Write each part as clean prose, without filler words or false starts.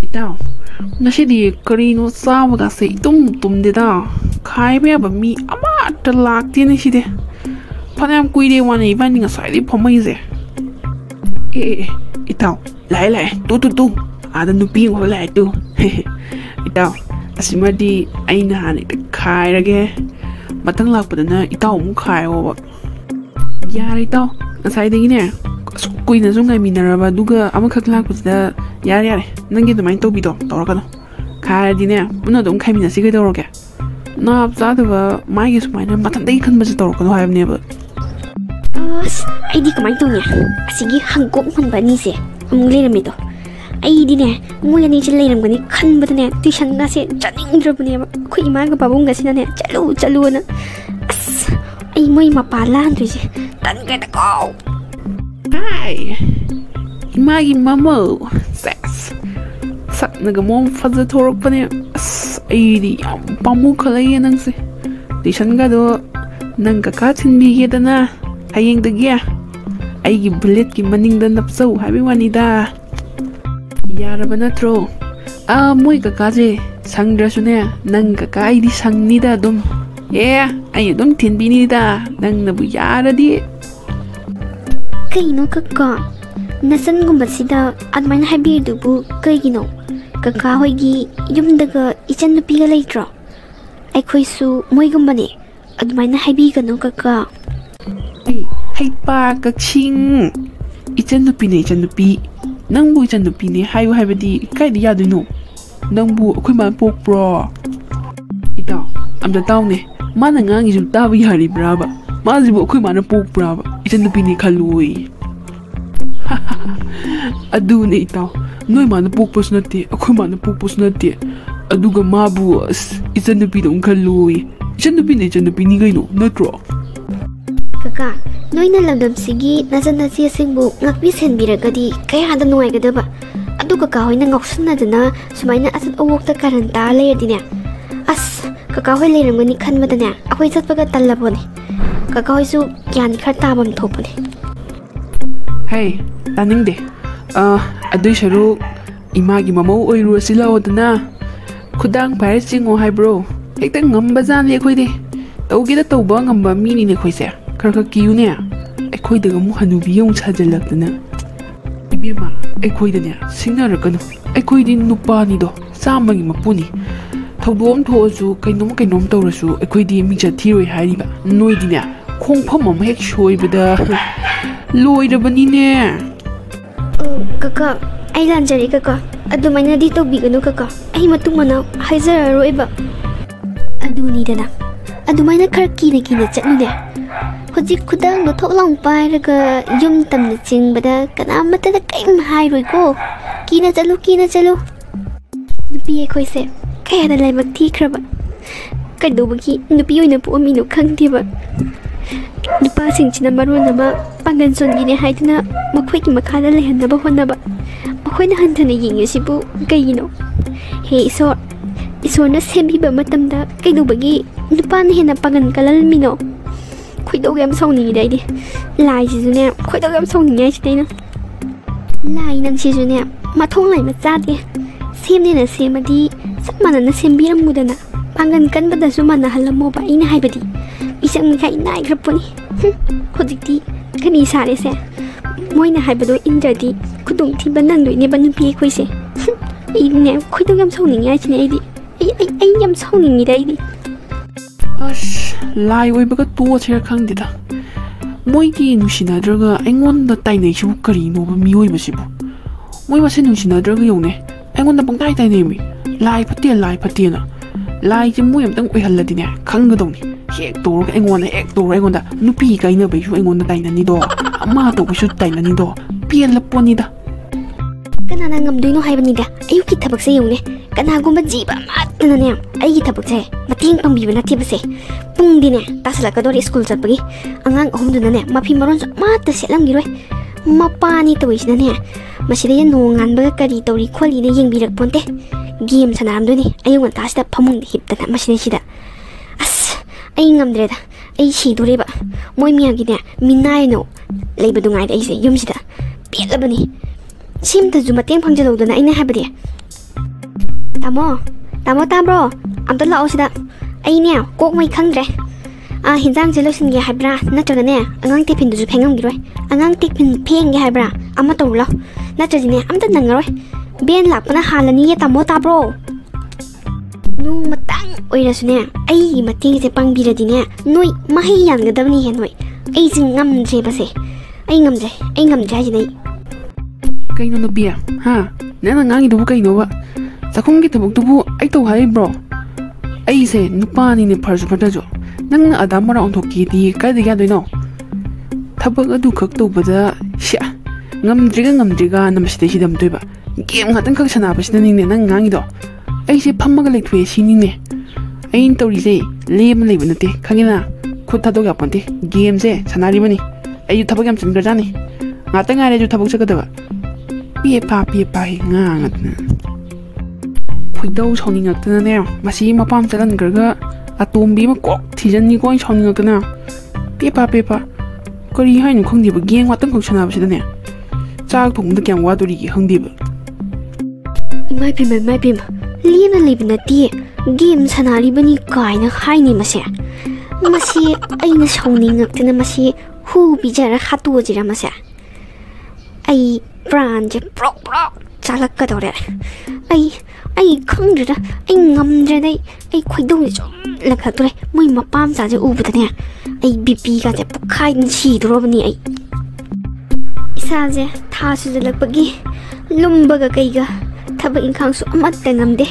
ꯏꯇꯥꯎ ꯉꯁꯤꯗꯤ ꯀꯔꯤꯅꯣ ꯆꯥꯕꯒꯁꯦ ꯏꯇꯨꯝ ꯇꯨꯝꯗꯦꯗ ꯈꯥꯏꯕ ꯌꯥꯕ ꯃꯤ ꯑꯃꯠꯇ ꯂꯥꯛꯇꯦꯅꯦ ꯁꯤꯗꯤ ꯐꯅꯌꯥꯝ ꯀꯨꯏꯔꯦ ꯋꯥꯅꯤ ꯏꯕꯥꯅꯤ ꯉꯁꯥꯏꯗꯩ ꯐꯝꯃꯩꯁꯦ ꯏꯇꯥꯎ ꯂꯥꯛꯑꯦ ꯇꯨ ꯑꯥꯗ ꯅꯨꯄꯤ ꯑꯃꯈꯛ ꯂꯥꯛꯑꯦ ꯇꯨ ꯏꯇꯥꯎ ꯑꯁꯤꯃꯗꯤ ꯑꯩꯅ ꯍꯥꯟꯅ ꯍꯦꯛꯇ ꯈꯥꯏꯔꯒꯦ ꯃꯊꯪ ꯂꯥꯛꯄꯗꯅ ꯏꯇꯥꯎ ꯑꯃꯨꯛ ꯈꯥꯏꯌꯣꯕ ꯌꯥꯔꯦ ꯏꯇꯥꯎ ꯉꯁꯥꯏꯗꯒꯤꯅꯦ ꯑꯁꯨꯛ ꯀꯨꯏꯅꯁꯨ ꯉꯥꯏꯃꯤꯟꯅꯔꯕ ꯑꯗꯨꯒ ꯑꯃꯈꯛ ꯂꯥꯛꯄꯁꯤꯗ ꯌꯥꯔꯦ ꯅꯪꯒꯤ ꯑꯗꯨꯃꯥꯏꯅ ꯇꯧꯕꯤꯗꯣ ꯇꯧꯔꯛꯀꯅꯨ ꯈꯥꯏꯔꯗꯤꯅꯦ ꯄꯨꯟꯅ ꯑꯗꯨꯝ ꯈꯥꯏꯃꯤꯟꯅꯁꯤ ꯀꯩꯗꯧꯔꯒꯦ ꯅꯥꯞ ꯆꯥꯗꯕ ꯃꯥꯒꯤ ꯁꯨꯃꯥꯏꯅ ꯃꯊꯟꯇꯒꯤ ꯈꯟꯕꯁꯦ ꯇꯧꯔꯛꯀꯅꯨ ꯍꯥꯏꯕꯅꯦꯕ ꯑꯁ ꯑꯩꯗꯤ ꯀꯃꯥꯏꯅ ꯇꯧꯅꯤ ꯑꯁꯤꯒꯤ ꯍꯪꯀꯣꯛ ꯍꯟꯕ ꯑꯅꯤꯁꯦ ꯑꯃꯨꯛ ꯂꯩꯔꯝꯃꯤꯗꯣ ꯑꯩꯗꯤꯅꯦ ꯃꯣꯏ ꯑꯅꯤꯁꯦ ꯂꯩꯔꯝꯒꯅꯤ ꯈꯟꯕꯗꯅꯦ ꯇꯨꯏꯁꯟꯒꯁꯦ ꯆꯠꯅꯤꯡꯗ꯭ꯔꯕꯅꯦꯕ ꯑꯩꯈꯣꯏ ꯏꯃꯥꯒ ꯄꯥꯕꯨꯡꯒꯁꯤꯅꯅꯦ ꯆꯠꯂꯨꯅ ꯑꯁ ꯑꯩ ꯃꯣꯏ ꯃꯄꯥ ꯂꯥꯟꯗꯣꯏꯁꯦ ꯇꯟꯈ꯭ꯔꯦꯗꯀꯣ ꯍꯥꯏ ꯏꯃꯥꯒꯤ ꯃꯃꯧ ꯁꯦꯁ ꯁꯛꯅꯒ ꯃꯑꯣꯡ ꯐꯖꯊꯣꯔꯛꯄꯅꯦ ꯑꯁ ꯑꯩꯗꯤ ꯌꯥꯝ ꯄꯥꯝꯃꯨꯈꯠꯂꯛꯏꯌꯦ ꯅꯪꯁꯦ ꯇꯨꯏꯁꯟꯒꯗꯣ ꯅꯪ ꯀꯀꯥ ꯊꯤꯟꯕꯤꯒꯦꯗꯅ ꯍꯌꯦꯡꯗꯒꯤ ꯑꯩꯒꯤ ꯕꯨꯂꯦꯠꯀꯤ ꯃꯅꯤꯡꯗ ꯅꯞꯆꯧ ꯍꯥꯏꯕꯩ ꯋꯥꯅꯤꯗ ꯌꯥꯔꯕ ꯅꯠꯇ꯭ꯔꯣ ꯃꯣꯏ ꯀꯀꯥꯁꯦ ꯁꯪꯗ꯭ꯔꯁꯨꯅꯦ ꯅꯪꯀꯀꯥ ꯑꯩꯗꯤ ꯁꯪꯅꯤꯗ ꯑꯗꯨꯝ ꯑꯩ ꯑꯗꯨꯝ ꯊꯤꯟꯕꯤꯅꯤꯗ ꯅꯪꯅꯕꯨ ꯌꯥꯔꯗꯤ ꯀꯩꯅꯣ ꯀꯀꯥ ꯅꯆꯟꯒꯨꯝꯕꯁꯤꯗ ꯑꯗꯨꯃꯥꯏꯅ ꯍꯥꯏꯕꯤꯔꯤꯗꯨꯕꯨ ꯀꯩꯒꯤꯅꯣ ꯀꯀꯥ ꯍꯣꯏꯒꯤ ꯌꯨꯝꯗꯒ ꯏꯆꯟ ꯅꯨꯄꯤꯒ ꯂꯩꯇ꯭ꯔꯣ ꯑꯩꯈꯣꯏꯁꯨ ꯃꯣꯏꯒꯨꯝꯕꯅꯦ ꯑꯗꯨꯃꯥꯏꯅ ꯍꯥꯏꯕꯤꯒꯅꯨ ꯀꯀꯥ ꯍꯩꯄꯥ ꯀꯛꯁꯤꯡ ꯏꯆꯟꯅꯨꯄꯤ ꯅꯪꯕꯨ ꯏꯆꯟꯅꯨꯄꯤꯅꯦ ꯍꯥꯏꯌꯨ ꯍꯥꯏꯕꯗꯤ ꯀꯥꯏꯗ ꯌꯥꯗꯣꯏꯅꯣ ꯅꯪꯕꯨ ꯑꯩꯈꯣꯏ ꯃꯥꯅ ꯄꯣꯛꯄ꯭ꯔꯣ ꯏꯇꯥꯎ ꯑꯝꯇ ꯇꯥꯎꯅꯦ ꯃꯥꯅ ꯉꯥꯡꯉꯤꯁꯨ ꯇꯥꯕ ꯌꯥꯔꯤꯕ꯭ꯔꯥꯕ ꯃꯥꯁꯤꯕꯨ ꯑꯩꯈꯣꯏ ꯃꯥꯅ ꯄꯣꯛꯄ꯭ꯔꯥꯕ ꯏꯆꯟꯅꯨꯄꯤꯅꯤ ꯈꯜꯂꯨꯏ ꯑꯗꯨꯅꯦ ꯏꯇꯥꯎ ꯅꯣꯏ ꯃꯥꯅ ꯄꯣꯛꯄꯁꯨ ꯅꯠꯇꯦ ꯑꯩꯈꯣই ꯃꯥꯅ ꯄꯣꯛꯄꯁꯨ ꯅꯠꯇꯦ ꯑꯗꯨꯒ ꯃꯥꯕꯨ ꯑꯁ ꯏꯆꯟꯅꯨꯄꯤꯗꯧ ꯈꯜꯂꯨꯏ ꯏꯆꯟꯅꯨꯄꯤꯅꯤ ꯀꯩꯅꯣ ꯅꯠꯇ꯭ꯔꯣ ꯀꯀꯥ ꯅꯣꯏꯅ ꯂꯝꯗꯝꯁꯤꯒꯤ ꯅꯆꯟ ꯅꯆꯦꯁꯤꯡꯕꯨ ꯉꯥꯛꯄꯤ ꯁꯦꯟꯕꯤꯔꯒꯗꯤ ꯀꯌꯥꯗ ꯅꯨꯡꯉꯥꯏꯒꯗꯕ ꯑꯗꯨ ꯀꯀꯥ ꯍꯣꯏꯅ ꯉꯥꯎꯁꯟꯅꯗꯅ ꯁꯨꯃꯥꯏꯅ ꯑꯆꯠ ꯑꯋꯣꯛꯇ ꯀꯥꯔꯟ ꯇꯥꯔ ꯂꯩꯔꯗꯤꯅꯦ ꯑꯁ ꯀꯀꯥ ꯍꯣꯏ ꯂꯩꯔꯝꯒꯅꯤ ꯈꯟꯕꯗꯅꯦ ꯑꯩꯈꯣꯏ ꯆꯠꯄꯒ ꯇꯜꯂꯕꯅꯦ ꯀꯀꯥ ꯍꯣꯏꯁꯨ ꯒ꯭ꯌꯥꯟ ꯈꯔ ꯇꯥꯐꯝ ꯊꯣꯛꯄꯅꯦ ꯍꯩ ꯇꯥꯅꯤꯡꯗꯦ ꯑꯗꯨꯏ ꯁꯔꯨꯛ ꯏꯃꯥꯒꯤ ꯃꯃꯧ ꯑꯣꯏꯔꯨꯔꯁꯤ ꯂꯥꯛꯑꯣꯗꯅ ꯈꯨꯗꯥꯡ ꯄꯥꯏꯔ ꯆꯤꯡꯉꯣ ꯍꯥꯏꯕ꯭ꯔꯣ ꯍꯦꯛꯇ ꯉꯝꯕꯖꯥꯠꯅꯤ ꯑꯩꯈꯣꯏꯗꯤ ꯇꯧꯒꯦꯗ ꯇꯧꯕ ꯉꯝꯕ ꯃꯤꯅꯤꯅꯦ ꯑꯩꯈꯣꯏꯁꯦ ꯈꯔ ꯀꯤꯌꯨꯅꯦ ꯑꯩꯈꯣꯏꯗꯒ ꯑꯃꯨꯛ ꯍꯅꯨꯕꯤ ꯑꯃꯨꯛ ꯁꯥꯖꯤꯜꯂꯛꯇꯅ ꯏꯕꯦꯝꯃ ꯑꯩꯈꯣꯏꯗꯅꯦ ꯁꯤꯡꯅꯔꯛꯀꯅꯨ ꯑꯩꯈꯣꯏꯗꯤ ꯅꯨꯄꯥꯅꯤꯗꯣ ꯆꯥꯝꯃꯒꯤ ꯃꯄꯨꯅꯤ ꯊꯧꯗꯣꯛ ꯑꯃ ꯊꯣꯛꯑꯁꯨ ꯀꯩꯅꯣꯝ ꯇꯧꯔꯁꯨ ꯑꯩꯈꯣꯏꯗꯤ ꯃꯤꯡꯆꯠ ꯊꯤꯔꯣꯏ ꯍꯥꯏꯔꯤꯕ ꯅꯣꯏꯗꯤꯅꯦ ꯈꯣꯡꯐꯝ ꯑꯃ ꯍꯦꯛ ꯁꯣꯏꯕꯗ ꯂꯣꯏꯔꯕꯅꯤꯅꯦ ꯀꯀꯥ ꯑꯩ ꯂꯥꯟꯖꯔꯦ ꯀꯀꯥ ꯑꯗꯨꯃꯥꯏꯅꯗꯤ ꯇꯧꯕꯤꯒꯅꯨ ꯀꯀꯥ ꯑꯩ ꯃꯇꯨꯡ ꯃꯅꯥꯎ ꯍꯥꯏꯖꯔꯔꯣꯏꯕ ꯑꯗꯨꯅꯤꯗꯅ ꯑꯗꯨꯃꯥꯏꯅ ꯈꯔ ꯀꯤꯅ ꯆꯠꯂꯨꯅꯦ ꯍꯧꯖꯤꯛ ꯈꯨꯗꯥꯡꯗꯣ ꯊꯣꯛ ꯂꯥꯎ ꯄꯥꯏꯔꯒ ꯌꯨꯝ ꯇꯝꯅ ꯆꯤꯡꯕꯗ ꯀꯅꯥꯃꯠꯇꯗ ꯀꯔꯤꯝ ꯍꯥꯏꯔꯣꯏꯀꯣ ꯀꯤꯅ ꯆꯠꯂꯨ ꯅꯨꯄꯤ ꯑꯩꯈꯣꯏꯁꯦ ꯀꯌꯥꯗ ꯂꯥꯏꯕꯛ ꯊꯤꯈ꯭ꯔꯕ ꯀꯩꯗꯧꯕꯒꯤ ꯅꯨꯄꯤ ꯑꯣꯏꯅ ꯄꯣꯛꯑꯝꯃꯤꯅꯣ ꯈꯪꯗꯦꯕ ꯅꯨꯄꯥꯁꯤꯡꯁꯤꯅ ꯃꯔꯣꯟ ꯑꯃ ꯄꯥꯡꯒꯟ ꯁꯣꯟꯕꯤꯅꯦ ꯍꯥꯏꯗꯨꯅ ꯃꯈꯣꯏꯒꯤ ꯃꯈꯥꯗ ꯂꯩꯍꯟꯅꯕ ꯍꯣꯠꯅꯕ ꯃꯈꯣꯏꯅ ꯍꯟꯊꯅ ꯌꯦꯡꯉꯤꯁꯤꯕꯨ ꯀꯩꯒꯤꯅꯣ ꯍꯦ ꯏꯁꯣꯔꯅ ꯁꯦꯝꯕꯤꯕ ꯃꯇꯝꯗ ꯀꯩꯗꯧꯕꯒꯤ ꯅꯨꯄꯥꯅ ꯍꯦꯟꯅ ꯄꯥꯡꯒꯟ ꯀꯜꯍꯜꯃꯤꯅꯣ ꯈꯣꯏꯗꯧ ꯌꯥꯝ ꯁꯥꯎꯅꯤꯡꯉꯤꯗ ꯑꯩꯗꯤ ꯂꯥꯏꯁꯤꯁꯨꯅꯦ ꯈꯣꯏꯗꯧ ꯌꯥꯝ ꯁꯥꯎꯅꯤꯡꯉꯦ ꯍꯥꯏꯁꯤꯗ ꯑꯩꯅ ꯂꯥꯏ ꯅꯪꯁꯤꯁꯨꯅꯦ ꯃꯊꯣꯡ ꯂꯩꯕ ꯆꯥꯗꯦ ꯁꯦꯝꯅꯦꯅ ꯁꯦꯝꯃꯗꯤ ꯆꯞ ꯃꯥꯟꯅꯅ ꯁꯦꯝꯕꯤꯔꯝꯃꯨꯗꯅ ꯄꯥꯡꯒꯟ ꯀꯟꯕꯗꯁꯨ ꯃꯥꯟꯅꯍꯜꯂꯝꯃꯣꯕ ꯑꯩꯅ ꯍꯥꯏꯕꯗꯤ ꯃꯤꯆꯪ ꯃꯤꯈꯥꯏ ꯅꯥꯏꯈ꯭ꯔꯄꯣꯅꯤ ꯍꯧꯖꯤꯛꯇꯤ ꯀꯔꯤ ꯁꯥꯔꯦꯁꯦ ꯃꯣꯏꯅ ꯍꯥꯏꯕꯗꯣ ꯏꯟꯗ꯭ꯔꯗꯤ ꯈꯨꯗꯣꯡꯊꯤꯕ ꯅꯪꯗꯣꯏꯅꯦꯕ ꯅꯨꯄꯤ ꯑꯩꯈꯣꯏꯁꯦ ꯑꯩꯅꯦ ꯈꯣꯏꯗꯧ ꯌꯥꯝ ꯁꯥꯎꯅꯤꯡꯉꯦ ꯍꯥꯏꯁꯤꯅꯦ ꯑꯩ ꯌꯥꯝ ꯁꯥꯎꯅꯤꯡꯉꯤꯗ ꯑꯩꯗꯤ ꯑꯁ ꯂꯥꯏ ꯑꯣꯏꯕꯒ ꯇꯣꯛꯑꯁꯤꯔ ꯈꯪꯗꯦꯗ ꯃꯣꯏꯒꯤ ꯅꯨꯡꯁꯤꯅꯗ꯭ꯔꯒ ꯑꯩꯉꯣꯟꯗ ꯇꯥꯏꯅꯩꯁꯤꯕꯨ ꯀꯔꯤꯅꯣꯕ ꯃꯤꯑꯣꯏꯕꯁꯤꯕꯨ ꯃꯣꯏ ꯃꯁꯦꯟ ꯅꯨꯡꯁꯤꯅꯗ꯭ꯔꯒ ꯌꯧꯅꯦ ꯑꯩꯉꯣꯟꯗ ꯄꯪꯇꯥꯏ ꯇꯥꯏꯅꯩꯃꯤ ꯂꯥꯏ ꯐꯠꯇꯦꯅ ꯂꯥꯏꯁꯦ ꯃꯣꯏ ꯑꯝꯇꯪ ꯑꯣꯏꯍꯜꯂꯗꯤꯅꯦ ꯈꯪꯒꯗꯧꯅꯤ ꯍꯦꯛ ꯇꯧꯔꯒ ꯑꯩꯉꯣꯟꯗ ꯅꯨꯄꯤ ꯀꯥꯏꯅꯕꯩꯁꯨ ꯑꯩꯉꯣꯟꯗ ꯇꯥꯏꯅꯅꯤꯗꯣ ꯑꯃ ꯇꯧꯕꯩꯁꯨ ꯇꯥꯏꯅꯅꯤꯗꯣ ꯄꯦꯜꯂ ꯄꯣꯠꯅꯤꯗ ꯀꯅꯥꯅ ꯉꯝꯗꯣꯏꯅꯣ ꯍꯥꯏꯕꯅꯤꯗ ꯑꯌꯨꯛꯀꯤ ꯊꯕꯛꯁꯦ ꯌꯦꯡꯉꯨꯅꯦ ꯀꯅꯥꯒꯨꯝꯕ ꯖꯤꯕ ꯑꯃꯠꯇꯅꯅꯦ ꯑꯩꯒꯤ ꯊꯕꯛꯁꯦ ꯃꯇꯦꯡ ꯄꯥꯡꯕꯤꯕ ꯅꯠꯇꯦꯕꯁꯦ ꯄꯨꯡꯗꯤꯅꯦ ꯇꯥꯁꯜꯂꯛꯀꯗꯧꯔꯦ ꯁ꯭ꯀꯨꯜ ꯆꯠꯄꯒꯤ ꯑꯉꯥꯡ ꯑꯍꯨꯝꯗꯨꯅꯅꯦ ꯃꯐꯤ ꯃꯔꯣꯟꯁꯨ ꯑꯃꯠꯇ ꯁꯦꯠꯂꯝꯈꯤꯔꯣꯏ ꯃꯄꯥꯅꯤ ꯇꯧꯔꯤꯁꯤꯅꯅꯦ ꯃꯁꯤꯗꯩ ꯅꯣꯡ ꯉꯥꯟꯕꯒ ꯀꯔꯤ ꯇꯧꯔꯤ ꯈꯣꯠꯂꯤꯅ ꯌꯦꯡꯕꯤꯔꯛꯄꯣꯟꯇꯦ ꯒꯦꯝ ꯁꯥꯟꯅꯔꯝꯗꯣꯏꯅꯤ ꯑꯌꯨꯛ ꯉꯟꯇꯥꯁꯤꯗ ꯐꯃꯨꯡꯗ ꯍꯤꯞꯇꯅ ꯃꯁꯤꯗꯩꯁꯤꯗ ꯑꯁ ꯑꯩ ꯉꯝꯗ꯭ꯔꯦꯗ ꯑꯩ ꯁꯤꯗꯣꯔꯦꯕ ꯃꯣꯏ ꯃꯌꯥꯝꯒꯤꯅꯦ ꯃꯤꯅꯥꯏꯅꯣ ꯂꯩꯕꯗꯨ ꯉꯥꯏꯔꯦ ꯑꯩꯁꯦ ꯌꯨꯝꯁꯤꯗ ꯄꯦꯜꯂꯕꯅꯤ ꯁꯤꯝꯇꯁꯨ ꯃꯇꯦꯡ ꯐꯪꯖꯜꯍꯧꯗꯅ ꯑꯩꯅ ꯍꯥꯏꯕꯗꯤ Tamo tabro amta lao sida ai ne kok mai khangdre hinjang je losin ge haibra natraga ne angang te phin du phengam gi roi angang te phin pheng ge haibra ama to lo natraji ne amta nangaroi ben lapna halani ye tamo tabro nu matang oirasu ne ai mating je pangbiradi ne noi mahi yangadabni he noi ai jing ngamje base ai ngamje ji nei Kaino no bia ha nana ngangi du kaino ba Sakong ki tabuk tubu ai to hai bro ai se nupa ni ne pharju phata jo nang adamara on thokki di kai de ya doino thabak adu khak to bada sha ngamdriga namsite sidam toiba game ngatang khak sana ba sidani ne nang ngangi do ai se phammaga leithwe sini ne ai tori se lem leiba nate khangina khut thadok ya ponte game se sanari mani ai yu thabak yam chin gar jani ngatang ai ju thabak sakadaba pie pa hi ngangatna Kuidau sauningakna ne masi mapam chalan garga atombi ma kok thijanni ko sauningakna pepa kari hain khongdi ba geng watang khok sana ba sidane chak thong da kyam wa dori gi hangdi ba mai pim lina libna ti game sanari bani kaina haini mase aina sauningakna masi hu bijara khatu jira mase ai brand je prok chalak ka dore ai khangdra ai ngamdra dai ai khoidau je la khatore moi mapam sa je ubda ne ai bp ga je pukhai ni chi drobni ai isa je tha su je lakpagi lumba ga kai ga thaba inkhang su amat ta ngamde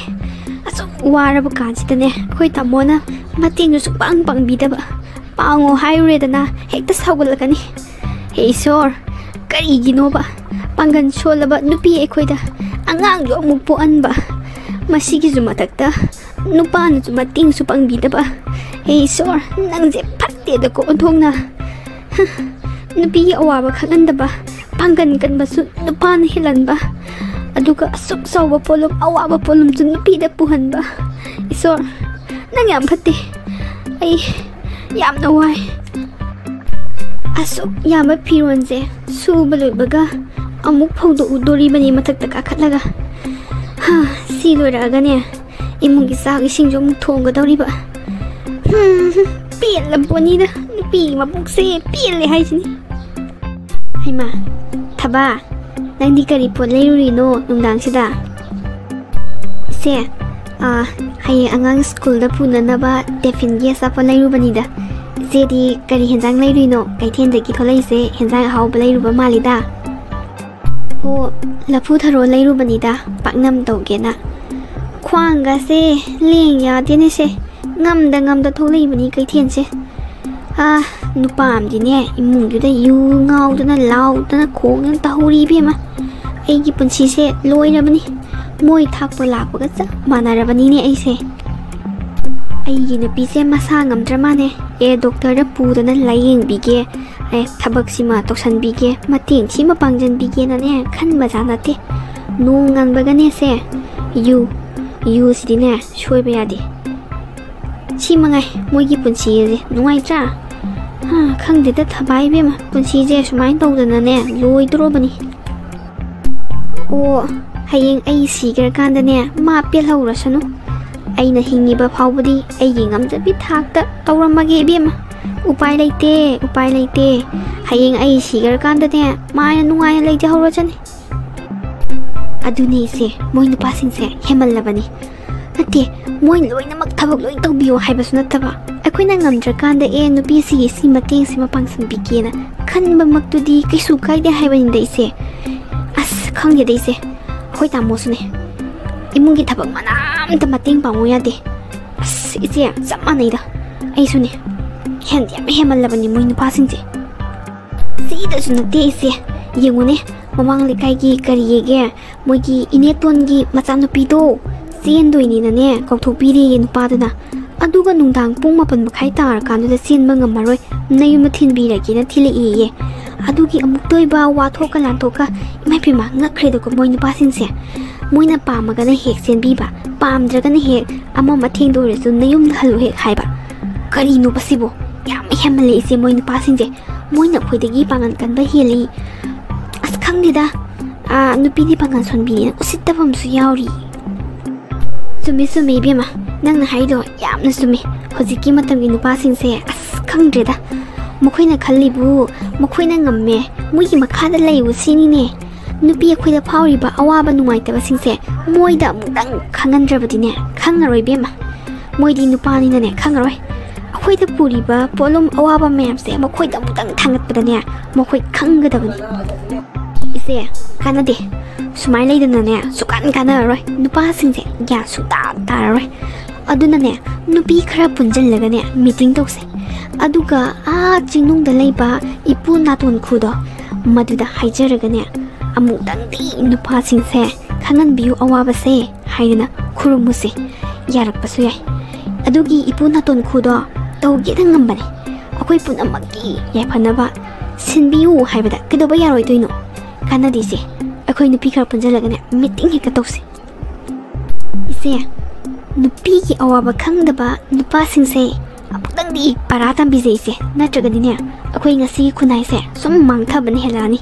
asu waraba kan chi ne khoi tamona mating su pang bi da ba pango haire da na hekta sagul lakani he sor kari gi no ba pangan solaba nupi ai khoida angang yo mu po an ba masigi zuma takta nupa na zuma ting su pang bida ba hey sor nang je phatte da ko thong na nupi awa ba khagan da ba pangan kan ba su nupa na hilan ba aduga asuk saw ba polom awa ba polom su nupi da puhan ba sor nang yam phatte ai yam na wai asuk yam ba phiron je su ba loi baga amuk phaudo udori bani matak ta ka khatlaga si loiraga ne imungi sagi singjo muk thonga dawriba pian la boni da nupi mabuk se pian le hai chini haima thaba nangdi kari pot leiruri no nungdang sida se haye angang school da punana ba tiffin ge sa pa leiru bani da zedi kari henjang leirui no kaithen da ki tholai se henjang hau ba leiru ba malida o lapu tharo leiru bani da paknam tawge na khwanga se leng ya dene se ngam da tholai bani kaithen se nupam di ne imung du da yu ngau da na lau da na khong na tahuri bi ma ai gi punchi se loi na bani moi thak pa lak pa ga manara bani ne ai se ai gi na pi se masa ngam drama ne doctor da pu da na layeng bi ge tabak sima toksan bige mating sima pangjan bige na ne khan baja na te nungan baga ne se you si ne shoi ba ya de chi mangai moi gi punchi je nungai cha khang de da thabai be ma punchi je sumai tau da na ne loi dro bani o hayeng ai si gar kan da ne ma pe lau ra sanu ai na hingi ba phau budi ai gi ngam ja bi thak ta tawramage be ma upai leite hayeng ai sigar kan da ne maya nungai lei ja horo chani aduni se moi nu passing se hemal labani ate moi loina mak thabak loi tawbiyo haiba sunat taba akoina ngamdra kan da nu pi si mateng si mapang san bikena khan ba mak tu di kaisu kai de haibani dei se as khang ye dei se hoi ta mo sune imungi thabak manam ta mateng pangu ya de as ise samma nei da ai sune hen hemal labani moi nu passing se si da sunat de ise yengune mamang likai gi kari ge moi gi ineton gi machan pi do sen doini na ne kauthok pi ri nupa duna aduga nungdang pung mapan makhai tar kan da sen ba ngamaroi nayum thin bi ra gi na thile ye adugi amuk toy ba wa thoka lan thoka mai phi ma ngakre do ko moi nupa sin se moi na pa ma ga na hek sen bi ba pam dra ga na hek ama ma thing do re su nayum halu hek hai ba kari nu pasibo yam hemale se moi nupa sin je moi na khoi de gi pangan kan ba heli khang ni da nupi di pangan son bi usit ta bam su yauri Sumi sumi bema nang haido yamna sumi hojiki matamgi nupa singse as khangdreda mokhoina khallibu mokhoina ngamme mugi makhada leibu sini ne nupi akhoida phawriba awaba numaitaba singse moida mudang khangandrabadi ne khangaroi bema moidi nupani ne khangaroi akhoida puriba polum awaba memse mokhoida mudang thangatpada ne mokhoi khanggadabani ise kanade sumai leidana ne sukan kana roi nupa singse ya suta taroi aduna ne nupi khara punjallaga ne meeting tokse aduga a chinung da leiba ipu naton khudo maduda haijaraga ne amu dangdi nupa singse khangan biu awaba se haidana khurumuse yarak pasu yai adugi ipu naton khudo tawgi dangambani akoi punamaki yai phanaba sinbiu haibada kedoba yaroi toino kanadi se akoi nupi khara punjallaga ne meeting heka tokse ise nupi ki awaba khangdaba nupa singse aputangdi paratan bije se natragani ne akoi ngasi khunai se sum mangthabani helani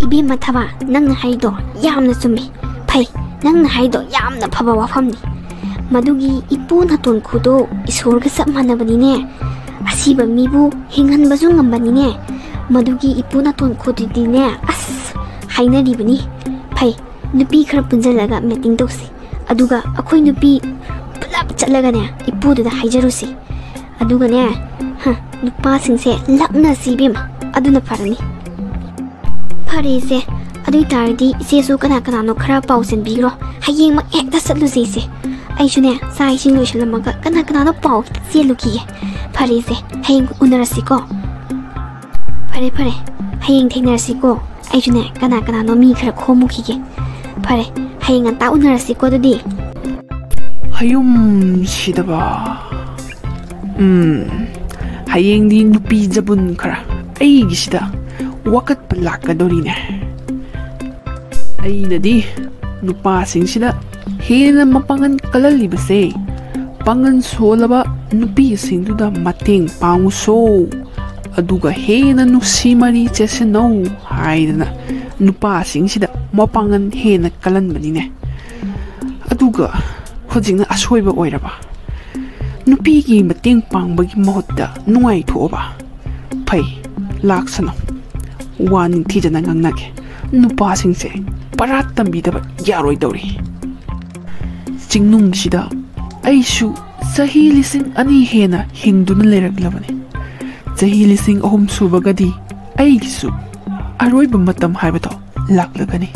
ibe mathaba nang haido yamna sumi phai nang haido yamna phaba wafamni madugi ipu naton khudo isorga sap manabani ne asiba mibu hinghan bazu ngambani ne madugi ipu naton khudidi ne as haina ribani phai nupi khara punjalaga meeting tokse aduga akoi nupi pulap chatlaga ne ipu da haijarusi aduga ne nupa singse lakna sibima aduna farani fare se adui tardi sesu kana kana no khara pausen bigro hayeng mak ekta satlu se ai shune sai shin lo shlamaga kana kana no pau seluki fare se hayeng unarasi ko fare hayeng thenarasi ko ai shune kana kana no mi khara khomuki ge fare hayeng anta unarasi ko dudi hayum sidaba hayeng di nupi jabun khara ai gisida wakat palakadorine ai nadi nupa singsida hena mapangan kalalibase pangan solaba nupi singduda mateng panguso aduga hena nusimari cheseno haidana nupa singsida mapangan hena kalanbanine aduga hojingna asoiba oiraba nupi gi mateng pangbagi mahutta nuai thoba phai laksano wan thijana ngangnage nupa singse parat tambidaba yaroi dori chingnung sida aishu sahi lising ani hena hingduna leraklabane sahi lising ahum subagadi aigisu aroiba matam haibato laklagani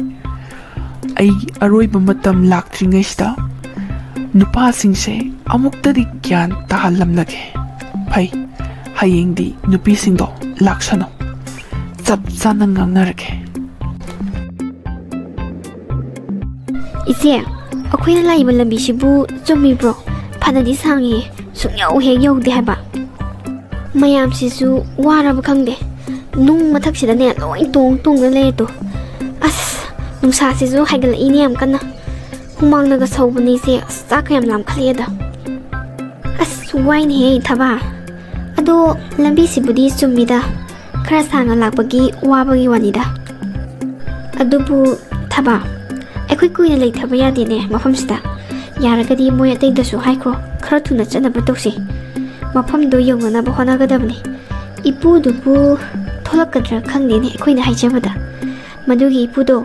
ai aroiba matam laktringai sida nupa singse amuktadi gyan tahalamlage phai hayengdi nupi singdo laksano chap chana ngangnarake ise akoina laiba lambi sibu chumi bro phanadi sangi sunyau he yaude haba mayam sisu waraba khangde nung mathak sida ne loi tong tong na le to as nung sa sisu haigal ini am kana humang naga saubani se sak yam lam khaliada as wain he thaba ado lambi sibudi chumida khara sana lakpagi wabagi wanida adubu thaba ekoi kuina lei thaba yadi ne mafam sida yaragadi moy atei dasu haikro khara thuna chana batokse mafam do yongna ba hona gadabni ipu dubu tholakadra khangne ne ekoi na haijabada madugi ipu do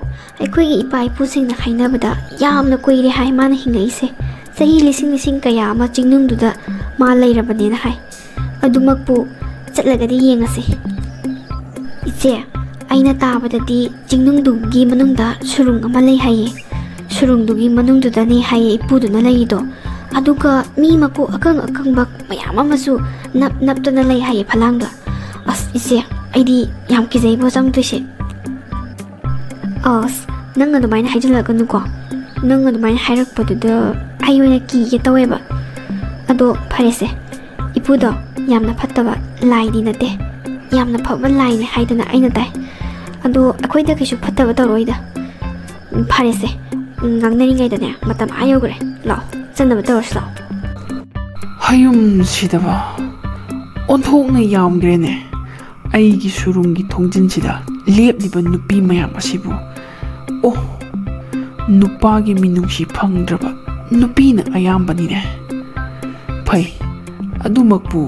ekoi gi ipa ipu sing na hainabada yamna koire hai mana hingai se sahi lising kaya ma chingnung duda ma leirabane na hai adumakpu chatlagadi yengase ise aina tabadadi chingnungdugi manungda surung ama lei haye surungdugi manungduda ne haye ipuduna leido aduga mi maku akang bak mayam amasu nap tona lei haye phalangda as ise aidi yam kizai bo samtuse as nang adumaina haijalaga ko nang adumaina hairakpaduda ayoina ki ge taweba ado pharese ipudo yamna phattaba laidi nate yamna phaba laine haidana aina dai ado akoida kisu phattaba toroida pharese ngangnari ngai dane matam ayogre law channa torosh law hayum sidaba onthokna yamgrene aigi surungi thongjin sida lepliba nupi mayam asibu oh nupa gi minungsi phangdraba ꯅꯨꯄꯤꯅ ꯑꯌꯥꯝꯕꯅꯤꯅꯦ ꯐꯩ ꯑꯗꯨꯃꯛꯄꯨ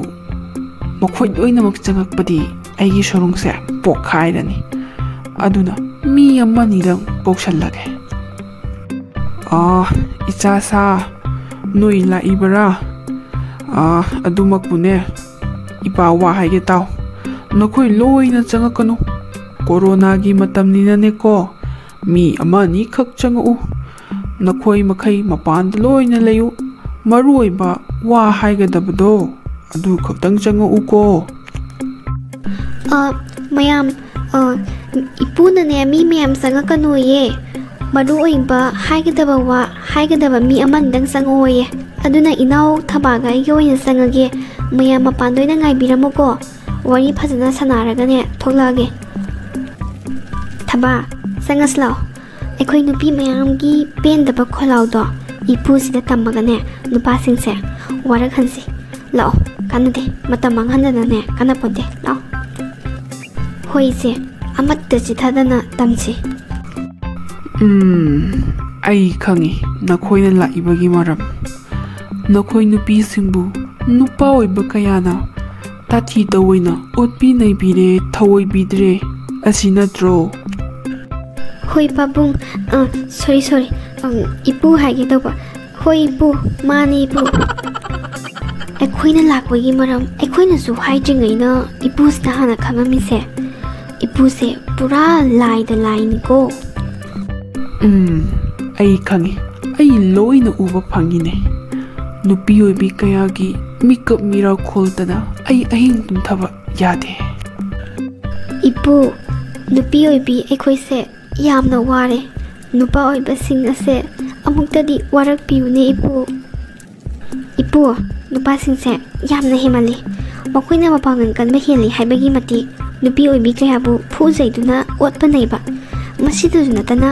ꯃꯈꯣꯏ ꯂꯣꯏꯅꯃꯛ ꯆꯪꯉꯛꯄꯗꯤ ꯑꯩꯒꯤ ꯁꯣꯔꯨꯡꯁꯦ ꯄꯣꯛꯈꯥꯏꯔꯅꯤ ꯑꯗꯨꯅ ꯃꯤ ꯑꯃꯅꯤꯗꯪ ꯄꯣꯛꯁꯜꯂꯒꯦ ꯏꯆꯥꯁꯥ ꯅꯣꯏ ꯂꯥꯛꯏꯕꯔꯥ ꯑꯗꯨꯃꯛꯄꯨꯅꯦ ꯏꯄꯥ ꯋꯥ ꯍꯥꯏꯒꯦ ꯇꯥꯎ ꯅꯈꯣꯏ ꯂꯣꯏꯅ ꯆꯪꯉꯛꯀꯅꯨ ꯀꯣꯔꯣꯅꯥꯒꯤ ꯃꯇꯝꯅꯤꯅꯅꯦꯀꯣ ꯃꯤ ꯑꯃ ꯑꯅꯤꯈꯛ ꯆꯪꯉꯛꯎ ꯅꯈꯣꯏ ꯃꯈꯩ ꯃꯄꯥꯟꯗ ꯂꯣꯏꯅ ꯂꯩꯌꯨ ꯃꯔꯨꯑꯣꯏꯕ ꯋꯥ ꯍꯥꯏꯒꯗꯕꯗꯣ ꯑꯗꯨ ꯈꯛꯇꯪ ꯆꯪꯉꯛꯎꯀꯣ ꯃꯌꯥꯝ ꯏꯄꯨꯅꯅꯦ ꯃꯤ ꯃꯌꯥꯝ ꯆꯪꯉꯛꯀꯅꯣꯌꯦ ꯃꯔꯨꯑꯣꯏꯕ ꯍꯥꯏꯒꯗꯕ ꯋꯥ ꯍꯥꯏꯒꯗꯕ ꯃꯤ ꯑꯃꯅꯤꯗꯪ ꯆꯪꯉꯛꯑꯣꯌꯦ ꯑꯗꯨꯅ ꯏꯅꯥꯎ ꯊꯕꯥꯒ ꯑꯩꯒ ꯑꯣꯏꯅ ꯆꯪꯉꯒꯦ ꯃꯌꯥꯝ ꯃꯄꯥꯟꯗ ꯑꯣꯏꯅ ꯉꯥꯏꯕꯤꯔꯝꯃꯨꯀꯣ ꯋꯥꯔꯤ ꯐꯖꯅ ꯁꯥꯟꯅꯔꯒꯅꯦ ꯊꯣꯛꯂꯛꯑꯒꯦ ꯊꯕꯥ ꯆꯪꯉꯁꯤ ꯂꯥꯛꯑꯣ ꯑꯩꯈꯣꯏ ꯅꯨꯄꯤ ꯃꯌꯥꯝꯒꯤ ꯄꯦꯟꯗꯕ ꯈꯣꯜꯂꯥꯎꯗꯣ ꯏꯄꯨꯁꯤꯗ ꯇꯝꯃꯒꯅꯦ ꯅꯨꯄꯥꯁꯤꯡꯁꯦ ꯋꯥꯔꯛꯍꯟꯁꯤ ꯂꯥꯛꯑꯣ ꯀꯥꯟꯅꯗꯦ ꯃꯇꯝ ꯃꯥꯡꯍꯟꯗꯅꯅꯦ ꯀꯥꯟꯅꯄꯣꯟꯇꯦ ꯂꯥꯛꯑꯣ ꯍꯣꯏꯁꯦ ꯑꯃꯠꯇ ꯆꯤꯊꯗꯅ ꯇꯝꯁꯤ ꯑꯩ ꯈꯪꯉꯤ ꯅꯈꯣꯏꯅ ꯂꯥꯛꯏꯕꯒꯤ ꯃꯔꯝ ꯅꯈꯣꯏ ꯅꯨꯄꯤꯁꯤꯡꯕꯨ ꯅꯨꯄꯥ ꯑꯣꯏꯕ ꯀꯌꯥꯅ ꯇꯥꯊꯤ ꯇꯑꯣꯏꯅ ꯑꯣꯠꯄꯤ ꯅꯩꯕꯤꯔꯦ ꯊꯑꯣꯏꯕꯤꯗ꯭ꯔꯦ ꯑꯁꯤ ꯅꯠꯇ꯭ꯔꯣ ꯍꯣꯏ ꯄꯥꯕꯨꯡ ꯁꯣꯔꯤ ꯏꯄꯨ ꯍꯥꯏꯒꯦ ꯇꯧꯕ ꯍꯣꯏ ꯏꯄꯨ ꯃꯥꯅꯤ ꯏꯄꯨ ꯑꯩꯈꯣꯏꯅ ꯂꯥꯛꯄꯒꯤ ꯃꯔꯝ ꯑꯩꯈꯣꯏꯅꯁꯨ ꯍꯥꯏꯗ꯭ꯔꯤꯉꯩꯅ ꯏꯄꯨꯁꯤꯅ ꯍꯥꯟꯅ ꯈꯪꯉꯝꯃꯤꯁꯦ ꯏꯄꯨꯁꯦ ꯄꯨꯔꯥ ꯂꯥꯏꯗ ꯂꯥꯏꯅꯤꯀꯣ ꯑꯩ ꯈꯪꯉꯤ ꯑꯩ ꯂꯣꯏꯅ ꯎꯕ ꯐꯪꯉꯤꯅꯦ ꯅꯨꯄꯤ ꯑꯣꯏꯕꯤ ꯀꯌꯥꯒꯤ ꯃꯤꯀꯞ ꯃꯤꯔꯥꯈꯣꯜꯗꯅ ꯑꯩ ꯑꯍꯤꯡ ꯇꯨꯝꯊꯕ ꯌꯥꯗꯦ ꯏꯄꯨ ꯅꯨꯄꯤ ꯑꯣꯏꯕꯤ ꯑꯩꯈꯣꯏꯁꯦ ꯌꯥꯝꯅ ꯋꯥꯔꯦ ꯅꯨꯄꯥ ꯑꯣꯏꯕꯁꯤꯡ ꯑꯁꯦ ꯑꯃꯨꯛꯇꯗꯤ ꯋꯥꯔꯛꯄꯤꯌꯨꯅꯦ ꯏꯄꯨ ꯅꯨꯄꯥꯁꯤꯡꯁꯦ ꯌꯥꯝꯅ ꯍꯦꯃꯜꯂꯤ ꯃꯈꯣꯏꯅ ꯃꯄꯥꯡꯒꯜ ꯀꯟꯕ ꯍꯦꯜꯂꯤ ꯍꯥꯏꯕꯒꯤ ꯃꯇꯤꯛ ꯅꯨꯄꯤ ꯑꯣꯏꯕꯤ ꯀꯌꯥꯕꯨ ꯐꯨꯖꯩꯗꯨꯅ ꯑꯣꯠꯄ ꯅꯩꯕ ꯃꯁꯤꯗꯁꯨ ꯅꯠꯇꯅ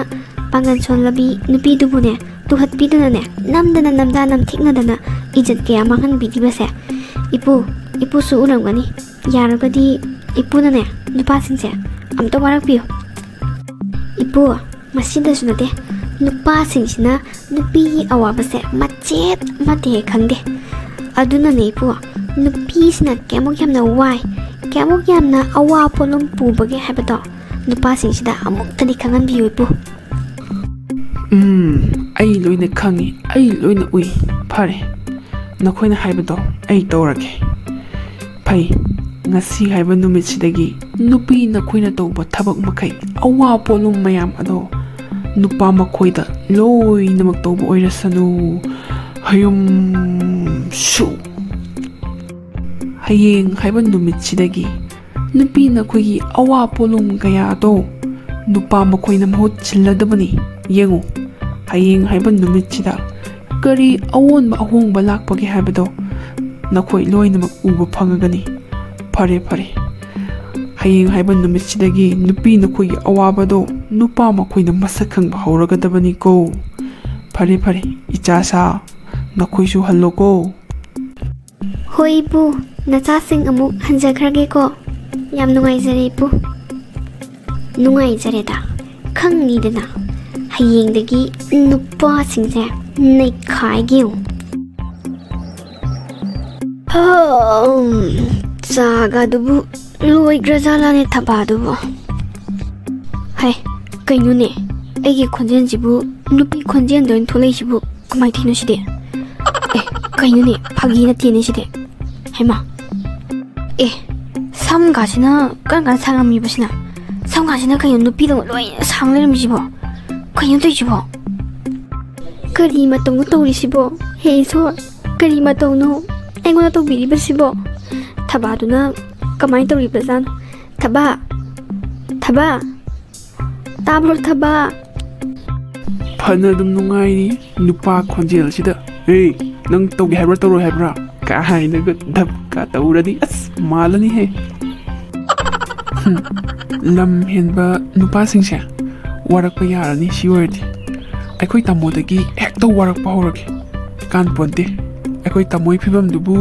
ꯄꯥꯡꯒꯜ ꯁꯣꯜꯂꯕꯤ ꯅꯨꯄꯤꯗꯨꯕꯨꯅꯦ ꯇꯨꯍꯠꯄꯤꯗꯨꯅꯅꯦ ꯅꯝꯗꯅ ꯅꯝꯗꯥ ꯅꯝꯊꯤꯛꯅꯗꯅ ꯏꯖꯠ ꯀꯌꯥ ꯃꯥꯡꯍꯟꯕꯤꯔꯤꯕꯁꯦ ꯏꯄꯨꯁꯨ ꯎꯔꯝꯒꯅꯤ ꯌꯥꯔꯒꯗꯤ ꯏꯄꯨꯅꯅꯦ ꯅꯨꯄꯥꯁꯤꯡꯁꯦ ꯑꯝꯇ ꯋꯥꯔꯛꯄꯤꯌꯨ ꯏꯄꯨ ꯃꯁꯤꯗꯁꯨ ꯅꯠꯇꯦ ꯅꯨꯄꯥꯁꯤꯡꯁꯤꯅ ꯅꯨꯄꯤꯒꯤ ꯑꯋꯥꯕꯁꯦ ꯃꯆꯦꯠ ꯑꯃꯠꯇ ꯍꯦꯛ ꯈꯪꯗꯦ ꯑꯗꯨꯅꯅꯦ ꯏꯄꯨ ꯅꯨꯄꯤꯁꯤꯅ ꯀꯌꯥꯃꯨꯛ ꯌꯥꯝꯅ ꯋꯥꯏ ꯀꯌꯥꯃꯨꯛ ꯌꯥꯝꯅ ꯑꯋꯥ ꯄꯣꯠꯂꯨꯝ ꯄꯨꯕꯒꯦ ꯍꯥꯏꯕꯗꯣ ꯅꯨꯄꯥꯁꯤꯡꯁꯤꯗ ꯑꯃꯨꯛꯇꯗꯤ ꯈꯪꯍꯟꯕꯤꯌꯨ ꯏꯄꯨ ꯑꯩ ꯂꯣꯏꯅ ꯈꯪꯉꯤ ꯑꯩ ꯂꯣꯏꯅ ꯎꯏ ꯐꯔꯦ ꯅꯈꯣꯏꯅ ꯍꯥꯏꯕꯗꯣ ꯑꯩ ꯇꯧꯔꯒꯦ ꯐꯩ ꯉꯁꯤ ꯍꯥꯏꯕ ꯅꯨꯃꯤꯠꯁꯤꯗꯒꯤ ꯅꯨꯄꯤ ꯅꯈꯣꯏꯅ ꯇꯧꯕ ꯊꯕꯛ ꯃꯈꯩ ꯑꯋꯥ ꯄꯣꯠꯂꯨꯝ ꯃꯌꯥꯝ ꯑꯗꯣ नुपा मखोइदा लोइनमक तौबा ओइरसनु हयुम सु हयेंग हाइबा नुमितसिदगी नुपी नखोइगी अवा पोलुम कयादो नुपा मखोइना महूत सिल्लदबनी येंगु हयेंग हाइबा नुमितसिदा करी अवोनबा अहोंगबा लाकपगे हाइबदो नखोइ लोइनमक उबा फंगगनी फरे फरे हयेंग हाइबा नुमितसिदगी नुपी नखोइगी अवाबदो नुपा मखोइना मसक खंगबा हौरगदबनीको फरे फरे इचासा नखोइसु हल्लोको होय इपू नचासिंग अमुक हंजखरगेको याम नुंगाइजरे इपू नुंगाइजरेदा खंगनीदना हयेंगदगी नुपा सिंगसे नैखाइगेउ जागादुबु लोइग्रजालाने थबादुबु हाय कइनुने एगे खोंजेनजिबु नुपी खोंजेन दोइन थोलैसिबु कमाइ थिनु सिदे ए कइनुने फागी नतेने सिदे हेमा ए samgasina kan sangami basina samgasina kayo nupi dong loi sangler mi jibo kayo to jibo kari matong to ri sibo he so kari matong no engona to biri basibo thabaduna kamai to ri basan thaba tabro thaba phana dum nungai ni nupa khonjel sida hey nang to ge habra to ro habra ka hai na ga dhap ka tauradi as malani he lam henba nupa singse warak pa yarani siwardi aikoi tamodagi hekto warak pa horage kan ponte aikoi tamoi phibam dubu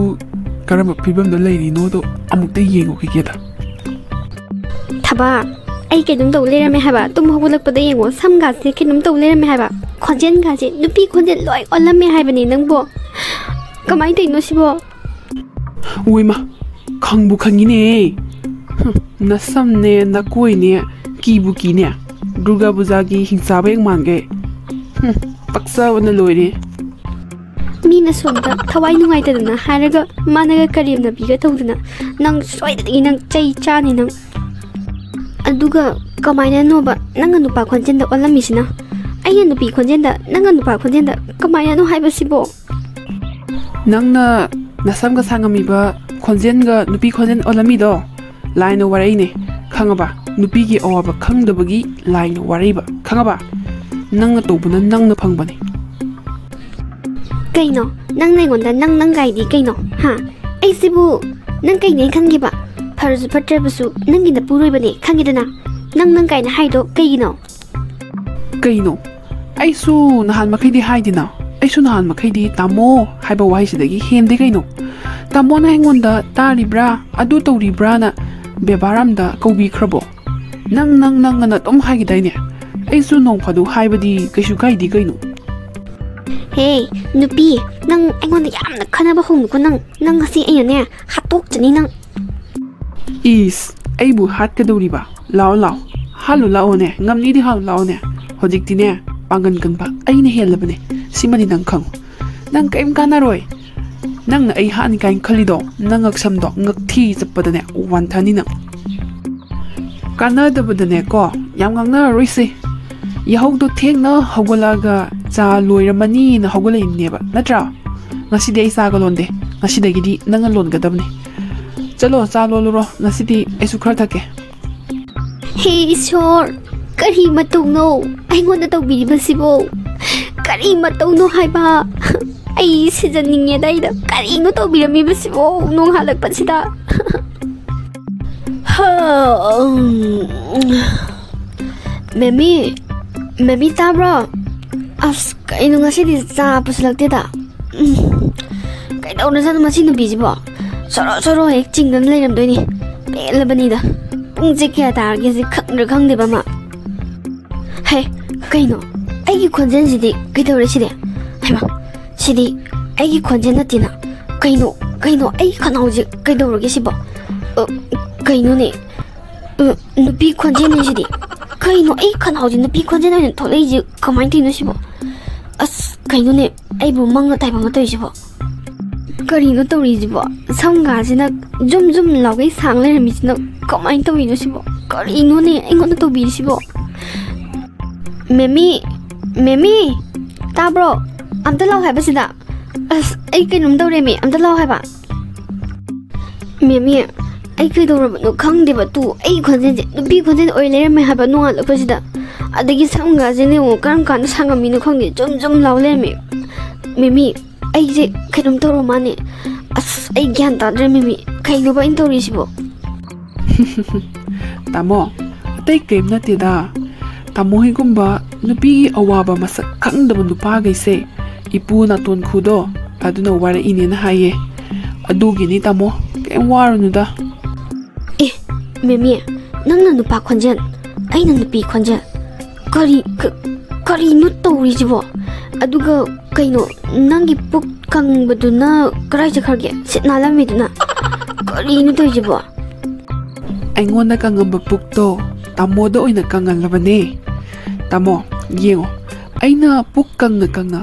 karamba phibam da leiri no do amukta yengo kigeda thaba ai ke dum to lera me haba tum hobulak pa da yengo samga se ke dum to lera me haba ꯈꯣꯟꯖꯦꯜꯒꯥꯁꯦ ꯅꯨꯄꯤ ꯈꯣꯟꯖꯦꯜ ꯂꯣꯏ ꯑꯣꯜꯂꯝꯃꯦ ꯍꯥꯏꯕꯅꯤ ꯅꯪꯕꯣ ꯀꯃꯥꯏꯅ ꯇꯧꯔꯤꯅꯣ ꯁꯤꯕꯣ ꯎꯏꯃ ꯈꯪꯕꯨ ꯈꯪꯉꯤꯅꯦ ꯅꯁꯝꯅꯦ ꯅꯀꯣꯏꯅꯦ ꯀꯤꯕꯨ ꯀꯤꯅꯦ ꯗꯨꯔꯒꯥ ꯄꯨꯖꯥꯒꯤ ꯍꯤꯡꯆꯥꯕ ꯍꯦꯛ ꯃꯥꯟꯒꯩ ꯄꯛꯆꯕꯅ ꯂꯣꯏꯔꯦ ꯃꯤꯅ ꯁꯣꯝꯗ ꯊꯋꯥꯏ ꯅꯨꯡꯉꯥꯏꯇꯗꯅ ꯍꯥꯏꯔꯒ ꯃꯥꯅꯒ ꯀꯔꯦꯝꯅꯕꯤꯒ ꯇꯧꯗꯅ ꯅꯪ ꯁꯣꯏꯗꯅꯤ ꯅꯪ ꯆꯩ ꯆꯥꯅꯤ ꯅꯪ ꯑꯗꯨꯒ ꯀꯃꯥꯏꯅꯅꯣꯕ ꯅꯪꯅ ꯅꯨꯄꯥ ꯈꯣꯟꯖꯦꯜꯗ ꯑꯣꯜꯂꯝꯃꯤꯁꯤꯅ ꯑꯩꯅ ꯅꯨꯄꯤ ꯈꯣꯟꯖꯦꯜꯗ ꯅꯪꯅ ꯅꯨꯄꯥ ꯈꯣꯟꯖꯦꯜꯗ ꯀꯃꯥꯏꯅꯅꯣ ꯍꯥꯏꯕꯁꯤꯕꯣ ꯅꯪꯅ ꯅꯁꯝꯒ ꯁꯥꯡꯉꯝꯃꯤꯕ ꯈꯣꯟꯖꯦꯜꯒ ꯅꯨꯄꯤ ꯈꯣꯟꯖꯦꯜ ꯑꯣꯜꯂꯝꯃꯤꯗꯣ ꯂꯥꯏꯅ ꯋꯥꯔꯛꯏꯅꯦ ꯈꯪꯉꯕ ꯅꯨꯄꯤꯒꯤ ꯑꯋꯥꯕ ꯈꯪꯗꯕꯒꯤ ꯂꯥꯏꯅ ꯋꯥꯔꯛꯏꯕ ꯈꯪꯉꯕ ꯅꯪꯅ ꯇꯧꯕꯅ ꯅꯪꯅ ꯐꯪꯕꯅꯤ ꯀꯩꯅꯣ ꯅꯪꯅ ꯑꯩꯉꯣꯟꯗ ꯅꯪ ꯒꯥꯏꯗꯤ ꯀꯩꯅꯣ ꯍꯥ ꯑꯩꯁꯤꯕꯨ ꯅꯪ ꯀꯩꯅꯦ ꯈꯪꯒꯦꯕ ꯐꯔꯁꯨ ꯐꯠꯇ꯭ꯔꯕꯁꯨ ꯅꯪꯒꯤ ꯅꯄꯨꯔꯣꯏꯕꯅꯦ ꯈꯪꯉꯦꯗꯅ ꯅꯪ ꯀꯥꯏꯅ ꯍꯥꯏꯗꯣ ꯀꯩꯒꯤꯅꯣ ꯀꯩꯅꯣ ꯑꯩꯁꯨ ꯅꯍꯥꯟ ꯃꯈꯩꯗꯤ ꯍꯥꯏꯗꯦꯅ ꯑꯩꯁꯨ ꯅꯍꯥꯟ ꯃꯈꯩꯗꯤ ꯇꯥꯃꯣ ꯍꯥꯏꯕ ꯋꯥꯍꯩꯁꯤꯗꯒꯤ ꯍꯦꯟꯗꯦ ꯀꯩꯅꯣ ꯇꯥꯃꯣꯅ ꯑꯩꯉꯣꯟꯗ ꯇꯥꯔꯤꯕ꯭ꯔꯥ ꯑꯗꯨ ꯇꯧꯔꯤꯕ꯭ꯔꯥꯅ ꯕꯦꯕꯥꯔ ꯑꯝꯗ ꯀꯧꯕꯤꯈ꯭ꯔꯕꯣ ꯅꯪꯅ ꯑꯗꯨꯝ ꯍꯥꯏꯈꯤꯗꯥꯏꯅꯦ ꯑꯩꯁꯨ ꯅꯣꯡ ꯐꯥꯗꯣꯛ ꯍꯥꯏꯕꯗꯤ ꯀꯩꯁꯨ ꯀꯥꯏꯗꯦ ꯀꯩꯅꯣ ꯍꯦ ꯅꯨꯄꯤ ꯅꯪ ꯑꯩꯉꯣꯟꯗ ꯌꯥꯝꯅ ꯈꯟꯅꯕ ꯍꯧꯅꯨꯀꯣ ꯅꯪ ꯉꯁꯤ ꯑꯩꯅꯅꯦ ꯍꯥꯠꯇꯣꯛꯆꯅꯤ ꯅꯪ ꯏꯁ ꯑꯩꯕꯨ ꯍꯥꯠꯀꯗꯧꯔꯤꯕ ꯂꯥꯛꯑꯣ ꯍꯥꯜꯂꯨ ꯂꯥꯛꯑꯣꯅꯦ ꯉꯝꯅꯤꯗꯤ ꯍꯥꯜꯂꯨ ꯂꯥꯛꯑꯣꯅꯦ ꯍꯧꯖꯤꯛꯇꯤꯅꯦ ꯄꯥꯡꯒꯟ ꯀꯟꯕ ꯑꯩꯅ ꯍꯦꯜꯂꯕꯅꯦ ꯁꯤꯃꯗꯤ ꯅꯪ ꯈꯪꯉꯨ ꯅꯪ ꯀꯔꯤꯝ ꯀꯥꯟꯅꯔꯣꯏ ꯅꯪꯅ ꯑꯩ ꯍꯥꯠꯅꯤ ꯀꯥꯏꯅ ꯈꯜꯂꯤꯗꯣ ꯅꯪ ꯉꯛꯁꯝꯗꯣ ꯉꯛꯊꯤ ꯆꯠꯄꯗꯅꯦ ꯋꯥꯟꯊꯅꯤ ꯅꯪ ꯀꯥꯟꯅꯗꯕꯗꯅꯦꯀꯣ ꯌꯥꯝ ꯉꯥꯡꯅꯔꯔꯣꯏꯁꯦ ꯌꯥꯍꯧꯗꯣ ꯊꯦꯡꯅ ꯍꯧꯒꯠꯂꯛꯑꯒ ꯆꯥ ꯂꯣꯏꯔꯝꯃꯅꯤꯅ ꯍꯧꯒꯠꯂꯛꯏꯅꯦꯕ ꯅꯠꯇ꯭ꯔꯥ ꯉꯁꯤꯗꯤ ꯑꯩ ꯆꯥꯒ ꯂꯣꯟꯗꯦ ꯉꯁꯤꯗꯒꯤꯗꯤ ꯅꯪꯅ ꯂꯣꯟꯒꯗꯕꯅꯤ ꯆꯠꯂꯣ ꯆꯥ ꯂꯣꯜꯂꯨꯔꯣ ꯉꯁꯤꯗꯤ ꯑꯩꯁꯨ ꯈꯔ ꯊꯛꯀꯦ ꯍꯦ ꯏꯁꯣꯔ ꯀꯔꯤ ꯃꯇꯧꯅꯣ ꯑꯩꯉꯣꯟꯗ ꯇꯧꯕꯤꯔꯤꯕꯁꯤꯕꯣ ꯀꯔꯤ ꯃꯇꯧꯅꯣ ꯍꯥꯏꯕ ꯑꯩ ꯁꯤꯖꯅꯤꯡꯉꯦꯗ ꯑꯩꯗ ꯀꯔꯤꯅꯣ ꯇꯧꯕꯤꯔꯝꯃꯤꯕꯁꯤꯕꯣ ꯅꯣꯡꯉꯥꯜꯂꯛꯄꯁꯤꯗ ꯃꯦꯃꯤ ꯇꯥꯕ꯭ꯔꯣ ꯑꯁ ꯀꯩꯅꯣ ꯉꯁꯤꯗꯤ ꯆꯥ ꯄꯨꯁꯤꯜꯂꯛꯇꯦꯗ ꯀꯩꯗꯧꯔꯖꯥꯠꯅꯣ ꯃꯁꯤ ꯅꯨꯄꯤꯁꯤꯕꯣ ꯁꯣꯔꯣ ꯍꯦꯛ ꯆꯤꯡꯗꯅ ꯂꯩꯔꯝꯗꯣꯏꯅꯤ ꯄꯦꯜꯂꯕꯅꯤꯗ ꯄꯨꯡꯁꯦ ꯀꯌꯥ ꯇꯥꯔꯒꯦꯁꯦ ꯈꯪꯗꯦꯕ ꯃꯥ ꯍꯦ ꯀꯩꯅꯣ ꯑꯩꯒꯤ ꯈꯣꯟꯖꯦꯜꯁꯤꯗꯤ ꯀꯩꯗꯧꯔꯦ ꯍꯩꯃꯥ ꯁꯤꯗꯤ ꯑꯩꯒꯤ ꯈꯣꯟꯖꯦꯜ ꯅꯠꯇꯦꯅ ꯀꯩꯅꯣ ꯑꯩꯒꯤ ꯈꯅꯥꯎꯁꯦ ꯀꯩꯗꯧꯔꯒꯦ ꯁꯤꯕꯣ ꯀꯩꯅꯣꯅꯦ ꯅꯨꯄꯤ ꯈꯣꯟꯖꯦꯜꯅꯤ ꯁꯤꯗꯤ ꯀꯩꯅꯣ ꯑꯩ ꯈꯅꯥꯎꯁꯦ ꯅꯨꯄꯤ ꯈꯣꯟꯖꯦꯜ ꯑꯣꯏꯅ ꯊꯣꯛꯂꯛꯏꯁꯦ ꯀꯃꯥꯏꯅ ꯇꯧꯔꯤꯅꯣ ꯁꯤꯕꯣ ꯑꯁ ꯀꯩꯅꯣꯅꯦ ꯑꯩꯕꯨ ꯃꯪꯅ ꯇꯥꯏꯕ ꯑꯃ ꯇꯧꯔꯤꯁꯤꯕꯣ ꯀꯔꯤꯅꯣ ꯇꯧꯔꯤꯁꯤꯕꯣ ꯁꯝꯒꯥꯁꯤꯅ ꯖꯨꯝ ꯂꯥꯎꯒꯩ ꯁꯥꯡ ꯂꯩꯔꯝꯃꯤꯁꯤꯅ ꯀꯃꯥꯏꯅ ꯇꯧꯔꯤꯅꯣ ꯁꯤꯕꯣ ꯀꯔꯤꯅꯣꯅꯦ ꯑꯩꯉꯣꯟꯗ ꯇꯧꯕꯤꯔꯤꯁꯤꯕꯣ ꯃꯦꯃꯤ ꯇꯥꯕ꯭ꯔꯣ ꯑꯝꯇ ꯂꯥꯎ ꯍꯥꯏꯕꯁꯤꯗ ꯑꯁ ꯑꯩ ꯀꯩꯅꯣꯝ ꯇꯧꯔꯦꯃꯤ ꯑꯝꯇ ꯂꯥꯎ ꯍꯥꯏꯕ ꯃꯦꯃꯤ ꯑꯩ ꯀꯩꯗꯧꯔꯕꯅꯣ ꯈꯪꯗꯦꯕ ꯑꯩ ꯈꯣꯟꯖꯦꯜꯁꯦ ꯅꯨꯄꯤ ꯈꯣꯟꯖꯦꯜ ꯑꯣꯏ ꯂꯩꯔꯝꯃꯦ ꯍꯥꯏꯕ ꯅꯣꯡꯉꯥꯜꯂꯛꯄꯁꯤꯗ ꯑꯗꯒꯤ ꯁꯝꯒꯥꯁꯤꯅ ꯌꯦꯡꯉꯣ ꯀꯔꯝ ꯀꯥꯟꯗ ꯁꯥꯡꯉꯝꯃꯤꯅꯣ ꯈꯪꯗꯦ ꯖꯨꯝ ꯂꯥꯎ ꯂꯩꯔꯝꯃꯦ ꯃꯦꯃꯤ ꯑꯩꯁꯦ ꯀꯩꯅꯣꯝ ꯇꯧꯔ ꯃꯥꯅꯦ ꯑꯁ ꯑꯩ ꯒ꯭ꯌꯥꯟ ꯇꯥꯗ꯭ꯔꯦ ꯃꯦꯃꯤ ꯀꯩꯅꯣꯕ ꯑꯩꯅ ꯇꯧꯔꯤꯁꯤꯕꯣ ꯇꯥꯃꯣ ꯑꯇꯩ ꯀꯔꯤꯝ ꯅꯠꯇꯦꯗ ꯇꯥꯃꯣ ꯍꯣꯏꯒꯨꯝꯕ ꯅꯨꯄꯤꯒꯤ ꯑꯋꯥꯕ ꯃꯁꯛ ꯈꯪꯗꯕ ꯅꯨꯄꯥꯈꯩꯁꯦ ꯏꯄꯨ ꯅꯥꯇꯣꯟ ꯈꯨꯗꯣ ꯑꯗꯨꯅ ꯋꯥꯔꯛꯏꯅꯦꯅ ꯍꯥꯏꯌꯦ ꯑꯗꯨꯒꯤꯅꯤ ꯇꯥꯃꯣ ꯀꯩꯝ ꯋꯥꯔꯨꯅꯨꯗ ꯃꯦꯃꯤ ꯅꯪꯅ ꯅꯨꯄꯥ ꯈꯣꯟꯖꯦꯜ ꯑꯩꯅ ꯅꯨꯄꯤ ꯈꯣꯟꯖꯦꯜ ꯀꯔꯤꯅꯣ ꯇꯧꯔꯤꯁꯤꯕꯣ ꯑꯗꯨꯒ ꯀꯩꯅꯣ ꯅꯪꯒꯤ ꯄꯨꯛ ꯀꯪꯕꯗꯨꯅ ꯀꯔꯥꯏ ꯆꯠꯈ꯭ꯔꯒꯦ ꯁꯤꯠ ꯅꯥꯜꯂꯝꯃꯤꯗꯨꯅ ꯀꯔꯤꯅꯣ ꯇꯧꯔꯤꯁꯤꯕꯣ ꯑꯩꯉꯣꯟꯗ ꯀꯪꯉꯝꯕ ꯄꯨꯛꯇꯣ ꯇꯥꯃꯣꯗ ꯑꯣꯏꯅ ꯀꯪꯍꯜꯂꯕꯅꯦ ꯇꯥꯃꯣ ꯌꯦꯡꯉꯣ ꯑꯩꯅ ꯄꯨꯛ ꯀꯪꯅ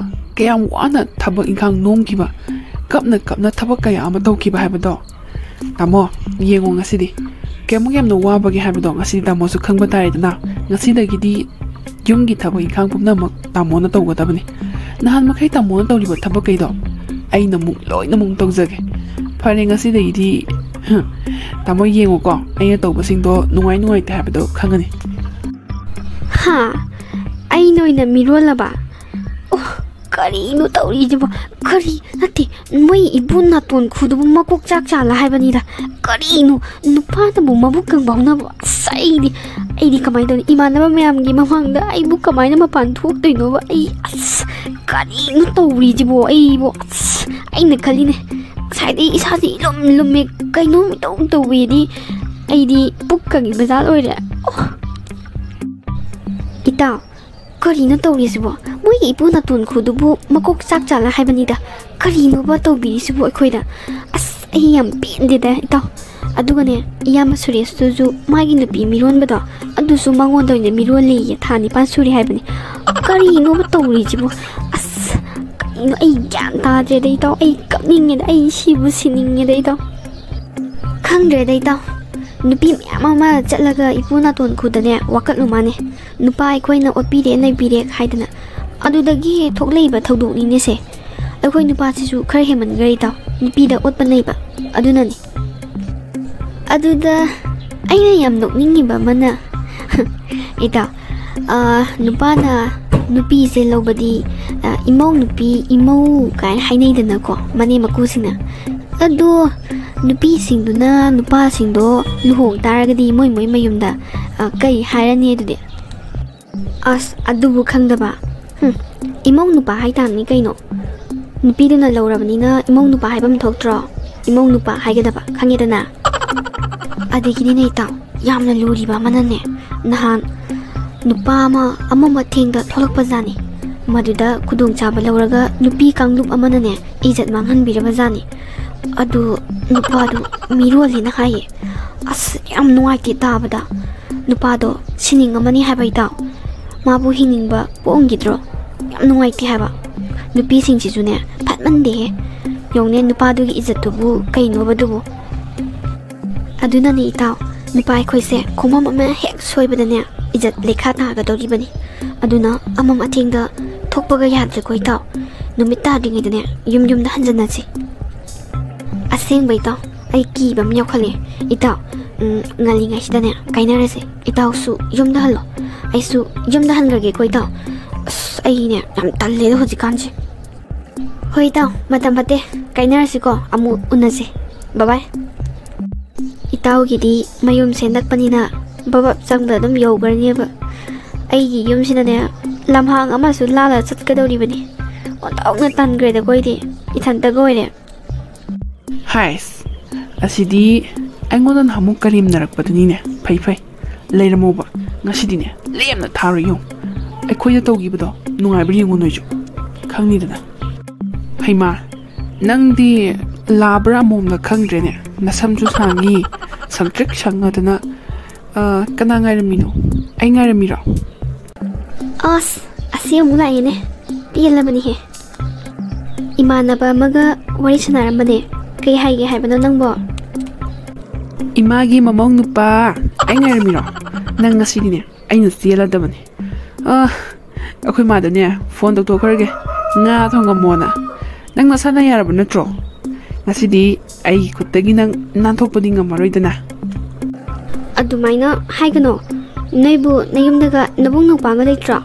ꯀꯌꯥꯝ ꯋꯥꯅ ꯊꯕꯛ ꯏꯪꯈꯥꯡ ꯅꯣꯝꯈꯤꯕ ꯀꯞꯅ ꯊꯕꯛ ꯀꯌా ꯑꯃ ꯇꯧꯈꯤꯕ ꯍꯥꯏꯕꯗꯣ ꯇꯥꯃꯣ ꯌꯦꯡꯉꯣ ꯉꯁꯤꯗꯤ ꯀꯌꯥꯃꯨꯛ ꯌꯥꯝꯅ ꯋꯥꯕꯒꯦ ꯍꯥꯏꯕꯗꯣ ꯉꯁꯤꯗꯤ ꯇꯥꯃꯣꯁꯨ ꯈꯪꯕ ꯇꯥꯔꯦꯗꯅ ꯉꯁꯤꯗꯒꯤꯗꯤ ꯌꯨꯝꯒꯤ ꯊꯕꯛ ꯏꯪꯈꯥꯡ ꯄꯨꯝꯅꯃꯛ ꯇꯥꯃꯣꯅ ꯇꯧꯒꯗꯕꯅꯤ ꯅꯍꯥꯟ ꯃꯈꯩ ꯇꯥꯃꯣꯅ ꯇꯧꯔꯤꯕ ꯊꯕꯛꯈꯩꯗꯣ ꯑꯩꯅ ꯂꯣꯏꯅꯃꯛ ꯇꯧꯖꯒꯦ ꯐꯔꯦ ꯉꯁꯤꯗꯒꯤꯗꯤ ꯇꯥꯃꯣ ꯌꯦꯡꯉꯣꯀꯣ ꯑꯩꯅ ꯇꯧꯕꯁꯤꯡꯗꯣ ꯅꯨꯡꯉꯥꯏꯇꯦ ꯍꯥꯏꯕꯗꯣ ꯈꯪꯒꯅꯤ ꯍꯥ ꯑꯩꯅ ꯑꯣꯏꯅ ꯃꯤꯔꯣꯜꯂꯕ ꯀꯔꯤꯅꯣ ꯇꯧꯔꯤꯁꯤꯕꯣ ꯀꯔꯤ ꯅꯠꯇꯦ ꯃꯣꯏ ꯏꯕꯨ ꯅꯥꯇꯣꯟ ꯈꯨꯗꯨꯕꯨ ꯃꯀꯣꯛ ꯆꯥꯛꯂ ꯍꯥꯏꯕꯅꯤꯗ ꯀꯔꯤꯅꯣ ꯅꯨꯄꯥꯅꯕꯨ ꯃꯕꯨꯛ ꯀꯪꯕꯧꯅꯕ ꯑꯁ ꯑꯩꯗꯤ ꯀꯃꯥꯏꯅ ꯇꯧꯅꯤ ꯏꯃꯥꯟꯅꯕ ꯃꯌꯥꯝꯒꯤ ꯃꯃꯥꯡꯗ ꯑꯩꯕꯨ ꯀꯃꯥꯏꯅ ꯃꯄꯥꯟ ꯊꯣꯛꯇꯣꯏꯅꯣꯕ ꯑꯁ ꯀꯔꯤꯅꯣ ꯇꯧꯔꯤꯁꯤꯕꯣ ꯑꯁ ꯑꯩꯅ ꯈꯜꯂꯤꯅꯦ ꯉꯁꯥꯏꯗꯩ ꯏꯁꯥꯁꯦ ꯂꯨꯝꯃꯦ ꯀꯩꯅꯣꯝ ꯏꯇꯧ ꯇꯧꯋꯦꯗꯤ ꯑꯩꯗꯤ ꯄꯨꯛ ꯀꯪꯉꯤ ꯕꯖꯥꯔ ꯑꯣꯏꯔꯦ ꯏꯇꯥꯎ ꯀꯔꯤꯅꯣ ꯇꯧꯔꯤꯁꯤꯕꯣ ꯃꯣꯏꯒꯤ ꯏꯄꯨ ꯅꯥꯇꯣꯟ ꯈꯨꯗꯨꯕꯨ ꯃꯀꯣꯛ ꯆꯥꯛ ꯆꯥꯜꯂ ꯍꯥꯏꯕꯅꯤꯗ ꯀꯔꯤꯅꯣꯕ ꯇꯧꯕꯤꯔꯤꯁꯤꯕꯨ ꯑꯩꯈꯣꯏꯗ ꯑꯁ ꯑꯩ ꯌꯥꯝ ꯄꯦꯟꯗꯦꯗ ꯏꯇꯥꯎ ꯑꯗꯨꯒꯅꯦ ꯏꯌꯥꯝꯕ ꯁꯨꯔꯦꯁꯇꯨꯁꯨ ꯃꯥꯒꯤ ꯅꯨꯄꯤ ꯃꯤꯔꯣꯟꯕꯗꯣ ꯑꯗꯨꯁꯨ ꯃꯉꯣꯟꯗ ꯑꯣꯏꯅ ꯃꯤꯔꯣꯜꯂꯦꯌꯦ ꯊꯥ 9 ꯁꯨꯔꯦ ꯍꯥꯏꯕꯅꯤ ꯀꯔꯤꯅꯣꯕ ꯇꯧꯔꯤꯁꯤꯕꯨ ꯑꯁ ꯀꯔꯤꯅꯣ ꯑꯩ ꯒ꯭ꯌꯥꯟ ꯇꯥꯗ꯭ꯔꯦꯗ ꯏꯇꯥꯎ ꯑꯩ ꯀꯞꯅꯤꯡꯉꯦꯗ ꯑꯩ ꯁꯤꯕꯨ ꯁꯤꯅꯤꯡꯉꯦꯗ ꯏꯇꯥꯎ ꯈꯪꯗ꯭ꯔꯦꯗ ꯏꯇꯥꯎ ꯅꯨꯄꯤ ꯃꯌꯥꯝ ꯑꯃ ꯆꯠꯂꯒ ꯏꯄꯨ ꯅꯥꯇꯣꯟ ꯈꯨꯗꯅꯦ ꯋꯥꯀꯠꯂꯨ ꯃꯥꯅꯦ ꯅꯨꯄꯥ ꯑꯩꯈꯣꯏꯅ ꯑꯣꯠꯄꯤꯔꯦ ꯅꯩꯕꯤꯔꯦ ꯍꯥꯏꯗꯅ ꯑꯗꯨꯗꯒꯤ ꯊꯣꯛꯂꯛꯏꯕ ꯊꯧꯗꯣꯛꯅꯤꯅꯦꯁꯦ ꯑꯩꯈꯣꯏ ꯅꯨꯄꯥꯁꯤꯁꯨ ꯈꯔ ꯍꯦꯟꯃꯟꯈ꯭ꯔꯦ ꯏꯇꯥꯎ ꯅꯨꯄꯤꯗ ꯑꯣꯠꯄ ꯅꯩꯕ ꯑꯗꯨꯅꯅꯤ ꯑꯗꯨꯗ ꯑꯩꯅ ꯌꯥꯝ ꯅꯣꯛꯅꯤꯡꯉꯤꯕ ꯑꯃꯅ ꯏꯇꯥꯎ ꯅꯨꯄꯥꯅ ꯅꯨꯄꯤꯁꯦ ꯂꯧꯕꯗꯤ ꯏꯃꯧ ꯅꯨꯄꯤ ꯏꯃꯧ ꯀꯥꯏꯅ ꯍꯥꯏꯅꯩꯗꯅꯀꯣ ꯃꯅꯦꯝ ꯃꯀꯨꯁꯤꯡꯅ ꯑꯗꯣ ꯅꯨꯄꯤꯁꯤꯡꯗꯨꯅ ꯅꯨꯄꯥꯁꯤꯡꯗꯣ ꯂꯨꯍꯣꯡ ꯇꯥꯔꯒꯗꯤ ꯃꯣꯏ ꯃꯌꯨꯝꯗ ꯀꯩ ꯍꯥꯏꯔꯅꯤ ꯑꯗꯨꯗꯤ ꯑꯁ ꯑꯗꯨꯕꯨ ꯈꯪꯗꯕ ꯏꯃꯧ ꯅꯨꯄꯥ ꯍꯥꯏꯇꯥꯕꯅꯤ ꯀꯩꯅꯣ ꯅꯨꯄꯤꯗꯨꯅ ꯂꯧꯔꯕꯅꯤꯅ ꯏꯃꯧ ꯅꯨꯄꯥ ꯍꯥꯏꯕ ꯑꯃ ꯊꯣꯛꯇ꯭ꯔꯣ ꯏꯃꯧ ꯅꯨꯄꯥ ꯍꯥꯏꯒꯗꯕ ꯈꯪꯉꯦꯗꯅ ꯑꯗꯒꯤꯗꯤꯅꯦ ꯏꯇꯥꯎ ꯌꯥꯝꯅ ꯂꯨꯔꯤꯕ ꯑꯃꯅꯅꯦ ꯅꯍꯥꯟ ꯅꯨꯄꯥ ꯑꯃ ꯃꯊꯦꯡꯗ ꯊꯣꯛꯂꯛꯄꯖꯥꯠꯅꯤ ꯃꯗꯨꯗ ꯈꯨꯗꯣꯡꯆꯥꯕ ꯂꯧꯔꯒ ꯅꯨꯄꯤ ꯀꯥꯡꯂꯨꯞ ꯑꯃꯅꯅꯦ ꯏꯖꯠ ꯃꯥꯡꯍꯟꯕꯤꯔꯕꯖꯥꯠꯅꯤ ꯑꯗꯨ ꯅꯨꯄꯥꯗꯨ ꯃꯤꯔꯣꯜꯂꯦꯅ ꯍꯥꯏꯌꯦ ꯑꯁ ꯌꯥꯝ ꯅꯨꯡꯉꯥꯏꯇꯦ ꯇꯥꯕꯗ ꯅꯨꯄꯥꯗꯣ ꯁꯤꯅꯤꯡꯉꯝꯃꯅꯤ ꯍꯥꯏꯕ ꯏꯇꯥꯎ ꯃꯥꯕꯨ ꯍꯤꯡꯅꯤꯡꯕ ꯄꯣꯛꯑꯝꯈꯤꯗ꯭ꯔꯣ ꯌꯥꯝ ꯅꯨꯡꯉꯥꯏꯇꯦ ꯍꯥꯏꯕ ꯅꯨꯄꯤꯁꯤꯡꯁꯤꯁꯨꯅꯦ ꯐꯠꯃꯟꯗꯦꯍꯦ ꯌꯦꯡꯉꯨꯅꯦ ꯅꯨꯄꯥꯗꯨꯒꯤ ꯏꯖꯠꯇꯨꯕꯨ ꯀꯩꯅꯣꯕꯗꯨꯕꯨ ꯑꯗꯨꯅꯅꯦ ꯏꯇꯥꯎ ꯅꯨꯄꯥ ꯑꯩꯈꯣꯏꯁꯦ ꯈꯣꯡꯐꯝ ꯑꯃ ꯍꯦꯛ ꯁꯣꯏꯕꯗꯅꯦ ꯏꯖꯠ ꯂꯩꯈꯥ ꯇꯥꯒꯗꯧꯔꯤꯕꯅꯤ ꯑꯗꯨꯅ ꯑꯃꯝ ꯑꯊꯦꯡꯗ ꯊꯣꯛꯄꯒ ꯌꯥꯗ꯭ꯔꯦꯀꯣ ꯏꯇꯥꯎ ꯅꯨꯃꯤꯠ ꯇꯥꯗ꯭ꯔꯤꯉꯩꯗꯅꯦ ꯌꯨꯝꯗ ꯍꯟꯖꯟꯅꯁꯤ ꯑꯁꯦꯡꯕ ꯏꯇꯥꯎ ꯑꯩ ꯀꯤꯕ ꯑꯃ ꯌꯥꯎꯈꯠꯂꯦ ꯏꯇꯥꯎ ꯉꯜꯂꯤꯉꯩꯁꯤꯗꯅꯦ ꯀꯥꯏꯅꯔꯁꯦ ꯏꯇꯥꯎꯁꯨ ꯌꯨꯝꯗ ꯍꯜꯂꯣ ꯑꯩꯁꯨ ꯌꯨꯝꯗ ꯍꯟꯈ꯭ꯔꯒꯦꯀꯣ ꯏꯇꯥꯎ ꯑꯁ ꯑꯩꯅꯦ ꯌꯥꯝ ꯇꯜꯂꯦꯗ ꯍꯧꯖꯤꯛꯀꯥꯟꯁꯦ ꯍꯣꯏ ꯏꯇꯥꯎ ꯃꯇꯝ ꯐꯠꯇꯦ ꯀꯥꯏꯅꯔꯁꯤꯀꯣ ꯑꯃꯨꯛ ꯎꯅꯁꯦ ꯕꯕꯥꯏ ꯏꯇꯥꯎꯒꯤꯗꯤ ꯃꯌꯨꯝꯁꯦ ꯅꯛꯄꯅꯤꯅ ꯕꯕꯥ ꯆꯪꯕ ꯑꯗꯨꯝ ꯌꯧꯈ꯭ꯔꯅꯦꯕ ꯑꯩꯒꯤ ꯌꯨꯝꯁꯤꯅꯅꯦ ꯂꯝꯍꯥꯡ ꯑꯃꯁꯨ ꯂꯥꯜꯂ ꯆꯠꯀꯗꯧꯔꯤꯕꯅꯤ ꯑꯣꯟꯊꯣꯛꯅ ꯇꯟꯈ꯭ꯔꯦꯗ ꯑꯩꯈꯣꯏꯗꯤ ꯏꯊꯟꯇꯒ ꯑꯣꯏꯔꯦ ꯍꯥꯏꯁ ꯑꯁꯤꯗꯤ ꯑꯩꯉꯣꯟꯗ ꯑꯃꯨꯛ ꯀꯔꯦꯝꯅꯔꯛꯄꯗꯨꯅꯤꯅꯦ ꯐꯩ ꯂꯩꯔꯝꯃꯣꯕ ꯉꯁꯤꯗꯤꯅꯦ ꯂꯦꯝꯅ ꯊꯥꯔꯣꯏ ꯌꯦꯡꯉꯨ ꯑꯩꯈꯣꯏꯗ ꯇꯧꯈꯤꯕꯗꯣ ꯅꯨꯡꯉꯥꯏꯕ꯭ꯔꯥ ꯌꯦꯡꯉꯨ ꯅꯣꯏꯁꯨ ꯈꯪꯅꯤꯗꯅ ꯍꯩꯃꯥ ꯅꯪꯗꯤ ꯂꯥꯕ꯭ꯔꯥ ꯑꯃꯣꯝꯂ ꯈꯪꯗ꯭ꯔꯦꯅꯦ ꯅꯁꯝꯁꯨ ꯁꯥꯡꯉꯤ ꯁꯪꯇ꯭ꯔꯤꯛ ꯁꯪꯉꯗꯅ ꯀꯅꯥ ꯉꯥꯏꯔꯝꯃꯤꯅꯣ ꯑꯩ ꯉꯥꯏꯔꯝꯃꯤꯔꯣ ꯑꯁ ꯑꯁꯤ ꯑꯃꯨꯛ ꯂꯥꯛꯑꯦꯅꯦ ꯄꯦꯜꯂꯕꯅꯤꯍꯦ ꯏꯃꯥꯟꯅꯕ ꯑꯃꯒ ꯋꯥꯔꯤ ꯁꯥꯟꯅꯔꯝꯕꯅꯦ ꯀꯩ ꯍꯥꯏꯒꯦ ꯍꯥꯏꯕꯅꯣ ꯅꯪꯕꯣ ꯏꯃꯥꯒꯤ ꯃꯃꯧ ꯅꯨꯄꯥ ꯑꯩ ꯉꯥꯏꯔꯝꯃꯤꯔꯣ ꯅꯪ ꯉꯁꯤꯗꯤꯅꯦ ꯑꯩꯅ ꯆꯦꯜꯂꯗꯕꯅꯤ ꯑꯩꯈꯣꯏ ꯃꯥꯗꯅꯦ ꯐꯣꯟ ꯇꯧꯊꯣꯛꯈ꯭ꯔꯒꯦ ꯉꯥ ꯊꯣꯡꯉꯝꯃꯣꯅ ꯅꯪ ꯅꯁꯥꯅ ꯌꯥꯔꯕ ꯅꯠꯇ꯭ꯔꯣ ꯉꯁꯤꯗꯤ ꯑꯩꯒꯤ ꯈꯨꯠꯇꯒꯤ ꯅꯪ ꯅꯥꯟꯊꯣꯛꯄꯗꯤ ꯉꯝꯃꯔꯣꯏꯗꯅ ꯑꯗꯨꯃꯥꯏꯅ ꯍꯥꯏꯒꯅꯣ ꯅꯣꯏꯕꯨ ꯅꯌꯨꯝꯗꯒ ꯅꯕꯨꯡ ꯅꯧꯄꯥꯒ ꯂꯩꯇ꯭ꯔꯣ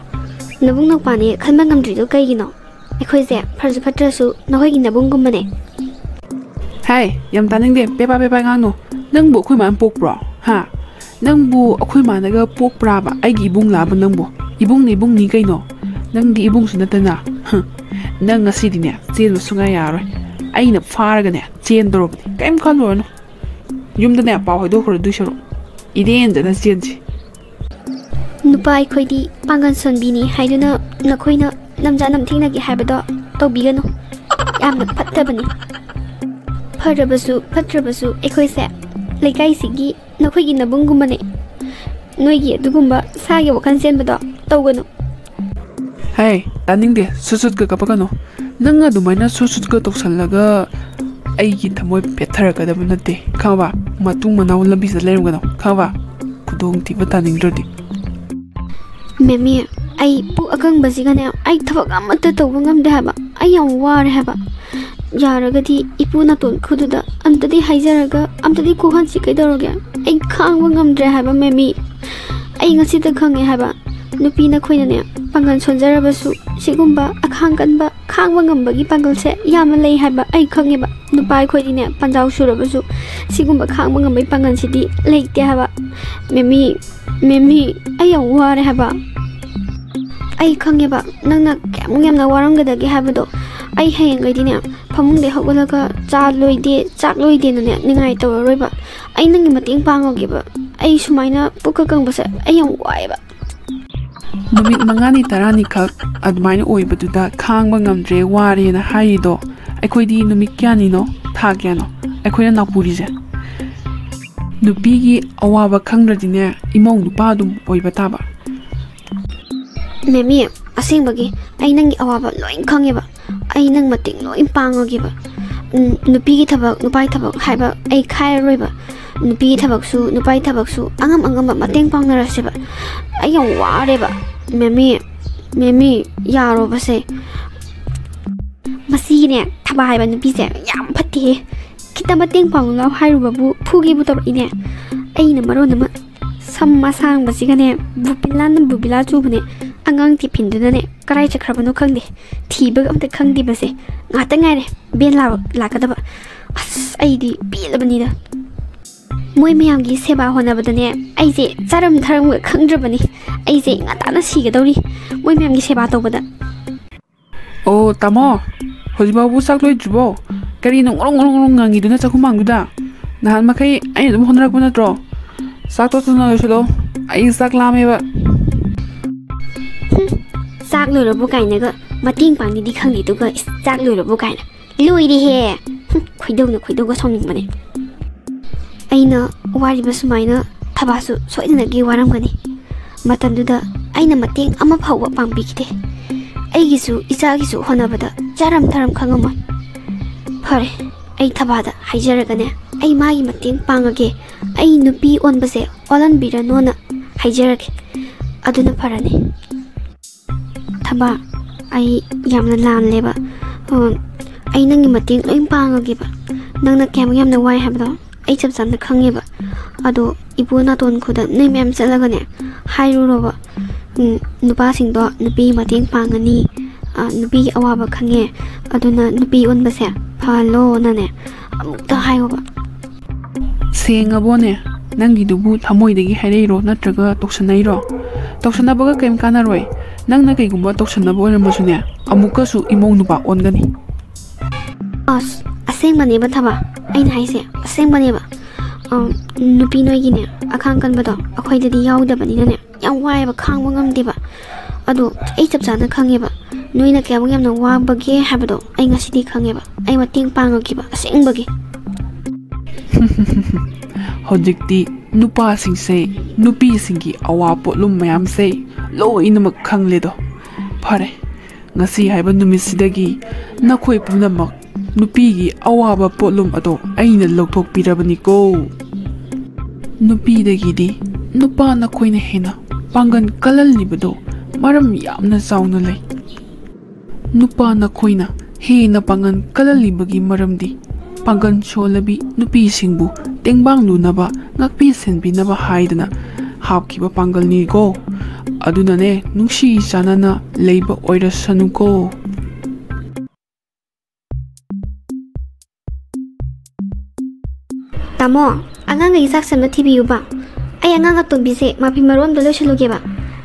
ꯅꯕꯨꯡ ꯅꯧꯄꯥꯅꯦ ꯈꯟꯕ ꯉꯝꯗ꯭ꯔꯤꯗꯣ ꯀꯩꯒꯤꯅꯣ ꯑꯩꯈꯣꯏꯁꯦ ꯐꯔꯁꯨ ꯐꯠꯇ꯭ꯔꯁꯨ ꯅꯈꯣꯏꯒꯤ ꯅꯕꯨꯡꯒꯨꯝꯕꯅꯦ ꯍꯥꯏ ꯌꯥꯝ ꯇꯥꯅꯤꯡꯗꯦ ꯄꯦꯄꯥ ꯉꯥꯡꯅꯣ ꯅꯪꯕꯨ ꯑꯩꯈꯣꯏ ꯃꯥꯅ ꯄꯣꯛꯄ꯭ꯔꯣ ꯍꯥ ꯅꯪꯕꯨ ꯑꯩꯈꯣꯏ ꯃꯥꯅꯒ ꯄꯣꯛꯄ꯭ꯔꯥꯕ ꯑꯩꯒꯤ ꯏꯕꯨꯡ ꯂꯥꯕ ꯅꯪꯕꯨ ꯏꯕꯨꯡꯅꯤ ꯀꯩꯅꯣ ꯅꯪꯗꯤ ꯏꯕꯨꯡꯁꯨ ꯅꯠꯇꯅ ꯅꯪ ꯉꯁꯤꯗꯤꯅꯦ ꯆꯦꯟꯕ ꯁꯨꯡꯌꯥ ꯌꯥꯔꯔꯣꯏ ꯑꯩꯅ ꯐꯥꯔꯒꯅꯦ ꯆꯦꯟꯗꯧꯔꯕꯅꯤ ꯀꯔꯤꯝ ꯈꯜꯂꯨꯔꯅꯨ ꯌꯨꯝꯗꯅꯦ ꯄꯥꯎ ꯍꯥꯏꯗꯣꯛꯈ꯭ꯔꯗꯣꯏ ꯁꯔꯨꯛ ꯏꯔꯦꯟꯖꯅ ꯆꯦꯟꯁꯤ ꯅꯨꯄꯥ ꯑꯩꯈꯣꯏꯗꯤ ꯄꯥꯡꯒꯜ ꯁꯣꯟꯕꯤꯅꯤ ꯍꯥꯏꯗꯨꯅ ꯅꯈꯣꯏꯅ ꯅꯝꯖꯥ ꯅꯝꯊꯤꯅꯒꯦ ꯍꯥꯏꯕꯗꯣ ꯇꯧꯕꯤꯒꯅꯨ ꯌꯥꯝꯅ ꯐꯠꯇꯕꯅꯤ ꯐꯔꯕꯁꯨ ꯐꯠꯇ꯭ꯔꯕꯁꯨ ꯑꯩꯈꯣꯏꯁꯦ ꯂꯩꯀꯥꯏꯁꯤꯒꯤ ꯅꯈꯣꯏꯒꯤ ꯅꯕꯨꯡꯒꯨꯝꯕꯅꯦ ꯅꯣꯏꯒꯤ ꯑꯗꯨꯒꯨꯝꯕ ꯁꯥꯒꯤ ꯋꯥꯈꯜ ꯆꯦꯟꯕꯗꯣ ꯇꯧꯒꯅꯨ ꯍꯥꯏ ꯇꯥꯅꯤꯡꯗꯦ ꯁꯨꯠꯀ ꯀꯞꯄꯛꯀꯅꯣ ꯅꯪ ꯑꯗꯨꯃꯥꯏꯅ ꯁꯨꯠꯀ ꯇꯧꯁꯜꯂꯒ ꯑꯩꯒꯤ ꯊꯃꯣꯏ ꯄꯦꯠꯊꯔꯛꯀꯗꯕ ꯅꯠꯇꯦ ꯈꯪꯕ ꯃꯇꯨꯡ ꯃꯅꯥꯎ ꯂꯝꯕꯤꯁꯤꯗ ꯂꯩꯔꯝꯒꯅꯣ ꯈꯪꯕ ꯈꯨꯗꯣꯡꯊꯤꯕ ꯇꯥꯅꯤꯡꯗ꯭ꯔꯗꯤ ꯃꯦꯃꯤ ꯑꯩ ꯄꯨꯛ ꯑꯀꯪꯕꯁꯤꯒꯅꯦ ꯑꯩ ꯊꯕꯛ ꯑꯃꯠꯇ ꯇꯧꯕ ꯉꯝꯗꯦ ꯍꯥꯏꯕ ꯑꯩ ꯌꯥꯝ ꯋꯥꯔꯦ ꯍꯥꯏꯕ ꯌꯥꯔꯒꯗꯤ ꯏꯄꯨ ꯅꯥꯇꯣꯟ ꯈꯨꯗꯨꯗ ꯑꯝꯇꯗꯤ ꯍꯥꯏꯖꯔꯒ ꯑꯝꯇꯗꯤ ꯀꯣꯛꯍꯟꯁꯤ ꯀꯩꯗꯧꯔꯒꯦ ꯑꯩ ꯈꯥꯡꯕ ꯉꯝꯗ꯭ꯔꯦ ꯍꯥꯏꯕ ꯃꯦꯃꯤ ꯑꯩ ꯉꯁꯤꯗ ꯈꯪꯉꯦ ꯍꯥꯏꯕ ꯅꯨꯄꯤ ꯅꯈꯣꯏꯅꯅꯦ ꯄꯥꯡꯒꯜ ꯁꯣꯟꯖꯔꯕꯁꯨ ꯁꯤꯒꯨꯝꯕ ꯑꯈꯥꯡ ꯀꯟꯕ ꯈꯥꯡꯕ ꯉꯝꯕꯒꯤ ꯄꯥꯡꯒꯜꯁꯦ ꯌꯥꯝꯅ ꯂꯩ ꯍꯥꯏꯕ ꯑꯩ ꯈꯪꯉꯦꯕ ꯅꯨꯄꯥ ꯑꯩꯈꯣꯏꯗꯤꯅꯦ ꯄꯟꯖꯥꯎ ꯁꯨꯔꯕꯁꯨ ꯁꯤꯒꯨꯝꯕ ꯈꯥꯡꯕ ꯉꯝꯕꯒꯤ ꯄꯥꯡꯒꯜꯁꯤꯗꯤ ꯂꯩꯇꯦ ꯍꯥꯏꯕ ꯃꯦꯃꯤ ꯑꯩ ꯌꯥꯝ ꯋꯥꯔꯦ ꯍꯥꯏꯕ ꯑꯩ ꯈꯪꯉꯦꯕ ꯅꯪꯅ ꯀꯌꯥꯃꯨꯛ ꯌꯥꯝꯅ ꯋꯥꯔꯝꯒꯗꯒꯦ ꯍꯥꯏꯕꯗꯣ ꯑꯩ ꯍꯌꯦꯡꯈꯩꯗꯤꯅꯦ ꯐꯃꯨꯡꯗꯩ ꯍꯧꯒꯠꯂꯒ ꯆꯥꯛ ꯂꯣꯏꯗꯦꯅꯅꯦ ꯅꯤꯡꯉꯥꯏ ꯇꯧꯔꯔꯣꯏꯕ ꯑꯩ ꯅꯪꯒꯤ ꯃꯇꯦꯡ ꯄꯥꯡꯉꯒꯦꯕ ꯑꯩ ꯁꯨꯃꯥꯏꯅ ꯄꯨꯛꯀ ꯀꯪꯕꯁꯦ ꯑꯩ ꯌꯥꯝ ꯋꯥꯏꯑꯦꯕ ꯅꯨꯃꯤꯠ 5ꯅꯤ 10ꯅꯤꯈꯛ ꯑꯗꯨꯃꯥꯏꯅ ꯑꯣꯏꯕꯗꯨꯗ ꯈꯥꯡꯕ ꯉꯝꯗ꯭ꯔꯦ ꯋꯥꯔꯦꯅ ꯍꯥꯏꯔꯤꯗꯣ ꯑꯩꯈꯣꯏꯗꯤ ꯅꯨꯃꯤꯠ ꯀꯌꯥꯅꯤꯅꯣ ꯊꯥ ꯀꯌꯥꯅꯣ ꯑꯩꯈꯣꯏꯅ ꯅꯥꯎꯄꯨꯔꯤꯁꯦ ꯅꯨꯄꯤꯒꯤ ꯑꯋꯥꯕ ꯈꯪꯗ꯭ꯔꯗꯤꯅꯦ ꯏꯃꯧ ꯅꯨꯄꯥ ꯑꯗꯨꯝ ꯑꯣꯏꯕ ꯇꯥꯕ ꯃꯦꯃꯤ ꯑꯁꯦꯡꯕꯒꯤ ꯑꯩ ꯅꯪꯒꯤ ꯑꯋꯥꯕ ꯂꯣꯏ ꯈꯪꯉꯦꯕ ꯑꯩ ꯅꯪ ꯃꯇꯦꯡ ꯂꯣꯏ ꯄꯥꯡꯉꯒꯦꯕ ꯅꯨꯄꯤꯒꯤ ꯊꯕꯛ ꯅꯨꯄꯥꯒꯤ ꯊꯕꯛ ꯍꯥꯏꯕ ꯑꯩ ꯈꯥꯏꯔꯔꯣꯏꯕ ꯅꯨꯄꯤꯒꯤ ꯊꯕꯛꯁꯨ ꯅꯨꯄꯥꯒꯤ ꯊꯕꯛꯁꯨ ꯑꯉꯝꯕ ꯃꯇꯦꯡ ꯄꯥꯡꯅꯔꯁꯦꯕ ꯑꯩ ꯌꯥꯝ ꯋꯥꯔꯦꯕ ꯃꯦꯃꯤ ꯌꯥꯔꯣꯕꯁꯦ ꯃꯁꯤꯒꯤꯅꯦ ꯊꯕꯥ ꯍꯥꯏꯕ ꯅꯨꯄꯤꯁꯦ ꯌꯥꯝ ꯐꯠꯇꯦꯍꯦ ꯈꯤꯇ ꯃꯇꯦꯡ ꯄꯥꯡꯉꯨ ꯂꯥꯎ ꯍꯥꯏꯔꯨꯕꯕꯨ ꯐꯨꯒꯦꯕꯨ ꯇꯧꯔꯛꯏꯅꯦ ꯑꯩꯅ ꯃꯔꯣꯟ ꯑꯃ ꯁꯝ ꯑꯁꯥꯡꯕꯁꯤꯒꯅꯦ ꯕꯨꯕꯤꯂꯥ ꯆꯨꯕꯅꯦ ꯑꯉꯥꯡ ꯇꯤꯐꯤꯟꯗꯨꯅꯅꯦ ꯀꯔꯥꯏ ꯆꯠꯈ꯭ꯔꯕꯅꯣ ꯈꯪꯗꯦ ꯊꯤꯕꯒ ꯑꯝꯇ ꯈꯪꯗꯦꯕꯁꯦ ꯉꯥꯛꯇ ꯉꯥꯏꯔꯦ ꯕꯦꯟ ꯂꯥꯛꯀꯗꯕ ꯑꯁ ꯑꯩꯗꯤ ꯄꯦꯜꯂꯕꯅꯤꯗ ꯃꯣꯏ ꯃꯌꯥꯝꯒꯤ ꯁꯦꯕꯥ ꯍꯣꯠꯅꯕꯗꯅꯦ ꯑꯩꯁꯦ ꯆꯥꯔꯝ ꯊꯔꯝꯒ ꯈꯪꯗ꯭ꯔꯕꯅꯤ ꯑꯩꯁꯦ ꯉꯥꯇꯥꯅ ꯁꯤꯒꯗꯧꯔꯤ ꯃꯣꯏ ꯃꯌꯥꯝꯒꯤ ꯁꯦꯕꯥ ꯇꯧꯕꯗ ꯑꯣ ꯇꯥꯃꯣ ꯍꯧꯖꯤꯛꯐꯥꯎꯕ ꯆꯥꯛ ꯂꯣꯏꯗ꯭ꯔꯤꯕꯣ ꯀꯔꯤꯅꯣ ꯉꯣꯔꯣꯡ ꯉꯪꯉꯤꯗꯨꯅ ꯆꯥꯛꯈꯨꯝꯃꯥꯡꯗꯨꯗ ꯅꯍꯥꯟ ꯃꯈꯩ ꯑꯩꯅ ꯑꯗꯨꯝ ꯍꯣꯠꯅꯔꯛꯄ ꯅꯠꯇ꯭ꯔꯣ ꯆꯥꯛꯇꯣ ꯊꯨꯅ ꯂꯣꯏꯁꯤꯜꯂꯣ ꯑꯩ ꯆꯥꯛ ꯂꯥꯝꯃꯦꯕ ꯆꯥꯛ ꯂꯣꯏꯔꯕꯣ ꯀꯥꯏꯅꯒ ꯃꯇꯦꯡ ꯄꯥꯡꯅꯤꯗꯤ ꯈꯪꯗꯦ ꯑꯗꯨꯒ ꯆꯥꯛ ꯂꯣꯏꯔꯕꯣ ꯀꯥꯏꯅ ꯂꯣꯏꯔꯦꯍꯦ ꯈꯣꯏꯗꯧꯒ ꯁꯥꯎꯅꯤꯡꯕꯅꯦ ꯑꯩꯅ ꯋꯥꯔꯤꯕ ꯁꯨꯃꯥꯏꯅ ꯊꯕꯥꯁꯨ ꯁꯣꯏꯗꯅꯒꯤ ꯋꯥꯔꯝꯒꯅꯤ ꯃꯇꯝꯗꯨꯗ ꯑꯩꯅ ꯃꯇꯦꯡ ꯑꯃ ꯐꯥꯎꯕ ꯄꯥꯡꯕꯤꯈꯤꯗꯦ ꯑꯩꯒꯤꯁꯨ ꯏꯆꯥꯒꯤꯁꯨ ꯍꯣꯠꯅꯕꯗ ꯆꯥꯔꯝ ꯊꯔꯝ ꯈꯪꯉꯝꯃꯣꯏ ꯐꯔꯦ ꯑꯩ ꯊꯕꯥꯗ ꯍꯥꯏꯖꯔꯒꯅꯦ ꯑꯩ ꯃꯥꯒꯤ ꯃꯇꯦꯡ ꯄꯥꯡꯉꯒꯦ ꯑꯩ ꯅꯨꯄꯤ ꯑꯣꯟꯕꯁꯦ ꯑꯣꯜꯍꯟꯕꯤꯔꯅꯣꯅ ꯍꯥꯏꯖꯔꯒꯦ ꯑꯗꯨꯅ ꯐꯔꯅꯤ ꯊꯕꯥ ꯑꯩ ꯌꯥꯝꯅ ꯂꯥꯜꯂꯦꯕ ꯑꯩ ꯅꯪꯒꯤ ꯃꯇꯦꯡ ꯂꯣꯏ ꯄꯥꯡꯉꯒꯦꯕ ꯅꯪꯅ ꯀꯌꯥꯃꯨꯛ ꯌꯥꯝꯅ ꯋꯥꯏ ꯍꯥꯏꯕꯗꯣ ꯑꯩ ꯆꯞ ꯆꯥꯅ ꯈꯪꯉꯦꯕ ꯑꯗꯣ ꯏꯄꯨ ꯅꯥꯇꯣꯟ ꯈꯨꯗ ꯅꯣꯏ ꯃꯌꯥꯝ ꯆꯠꯂꯒꯅꯦ ꯍꯥꯏꯔꯨꯔꯣꯕ ꯅꯨꯄꯥꯁꯤꯡꯗꯣ ꯅꯨꯄꯤꯒꯤ ꯃꯇꯦꯡ ꯄꯥꯡꯒꯅꯤ नुपी अवाब खंगे अदुना नुपी उनबसे फलो नने अमुक्ता हायोबा सेंगबोने नंगिदुबु थमोइदगी हैरेरो नत्रगा तोक्सनैरो तोक्सनबगा केम कानारोय नंगना कैगुम्बा तोक्सनबो ओरमसुने अमुकसु इमों नुपा ओनगनी अस असेंग बनेबा थबा आइन हाइसे असेंग बनेबा नुपी नोइगिने अखांग कनबदो अखोइददी याउदबनिने याम वायबा खांगबा ngamdeba अदो ए चपचाना खंगेबा नोइना क्यामु यामना वाबगे हाबदो आई ngasiदी खंगेबा आई मतेंग पांगकिबा असेंगबगे हौजिक्ति नुपा सिंसे नुपी सिंगी अवा पोलुम मयाम से लोइनमक खंगलेदो फरे ngasi haiba numisidagi nakhoi punamak nupi gi awaba potlum ado aina lokthok pirabani ko nupi dagi di nupa nakhoi na hena pangan kalal libado maram yamna sauna lai nupa nakhoi na hena pangan kalal libagi maram di pangan cholabi nupi singbu tengbang lunaba ngakpi senbi naba haidana hapkiba pangal ni go aduna ne nungshi sanana leiba oira sanuko tamo angang gi sak samna tv uba ai angang atom bise mapi marom dolo shaloge ba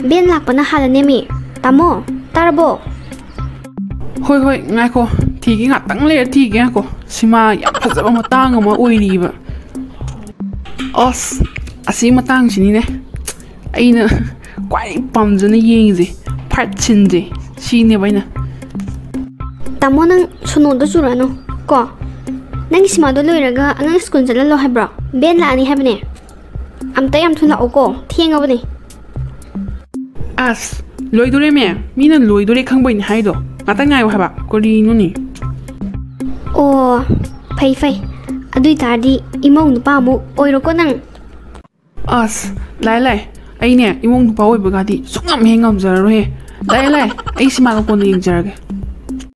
ben lakpana halane mi tamo tarbo hoi hoi ngai ko thigi nga tang le thigi ko sima ya phajaba matang ama oiriba os asi matang sini ne aina kwai pamjana yengje phatchinje sine baina tamo nang suno do surano ko nang sima do loiraga angang school jala lo habra ben la ani habne amta yam thuna oko thienga bani as loidure me mina loidure khangbain haido ngata ngai haba kori nuni o phai phai adui tardi imong nupa mu oiro ko nang as lai lai aine imong nupa oibagadi sungam hengam jararo he lai lai ai sima ko yeng jarage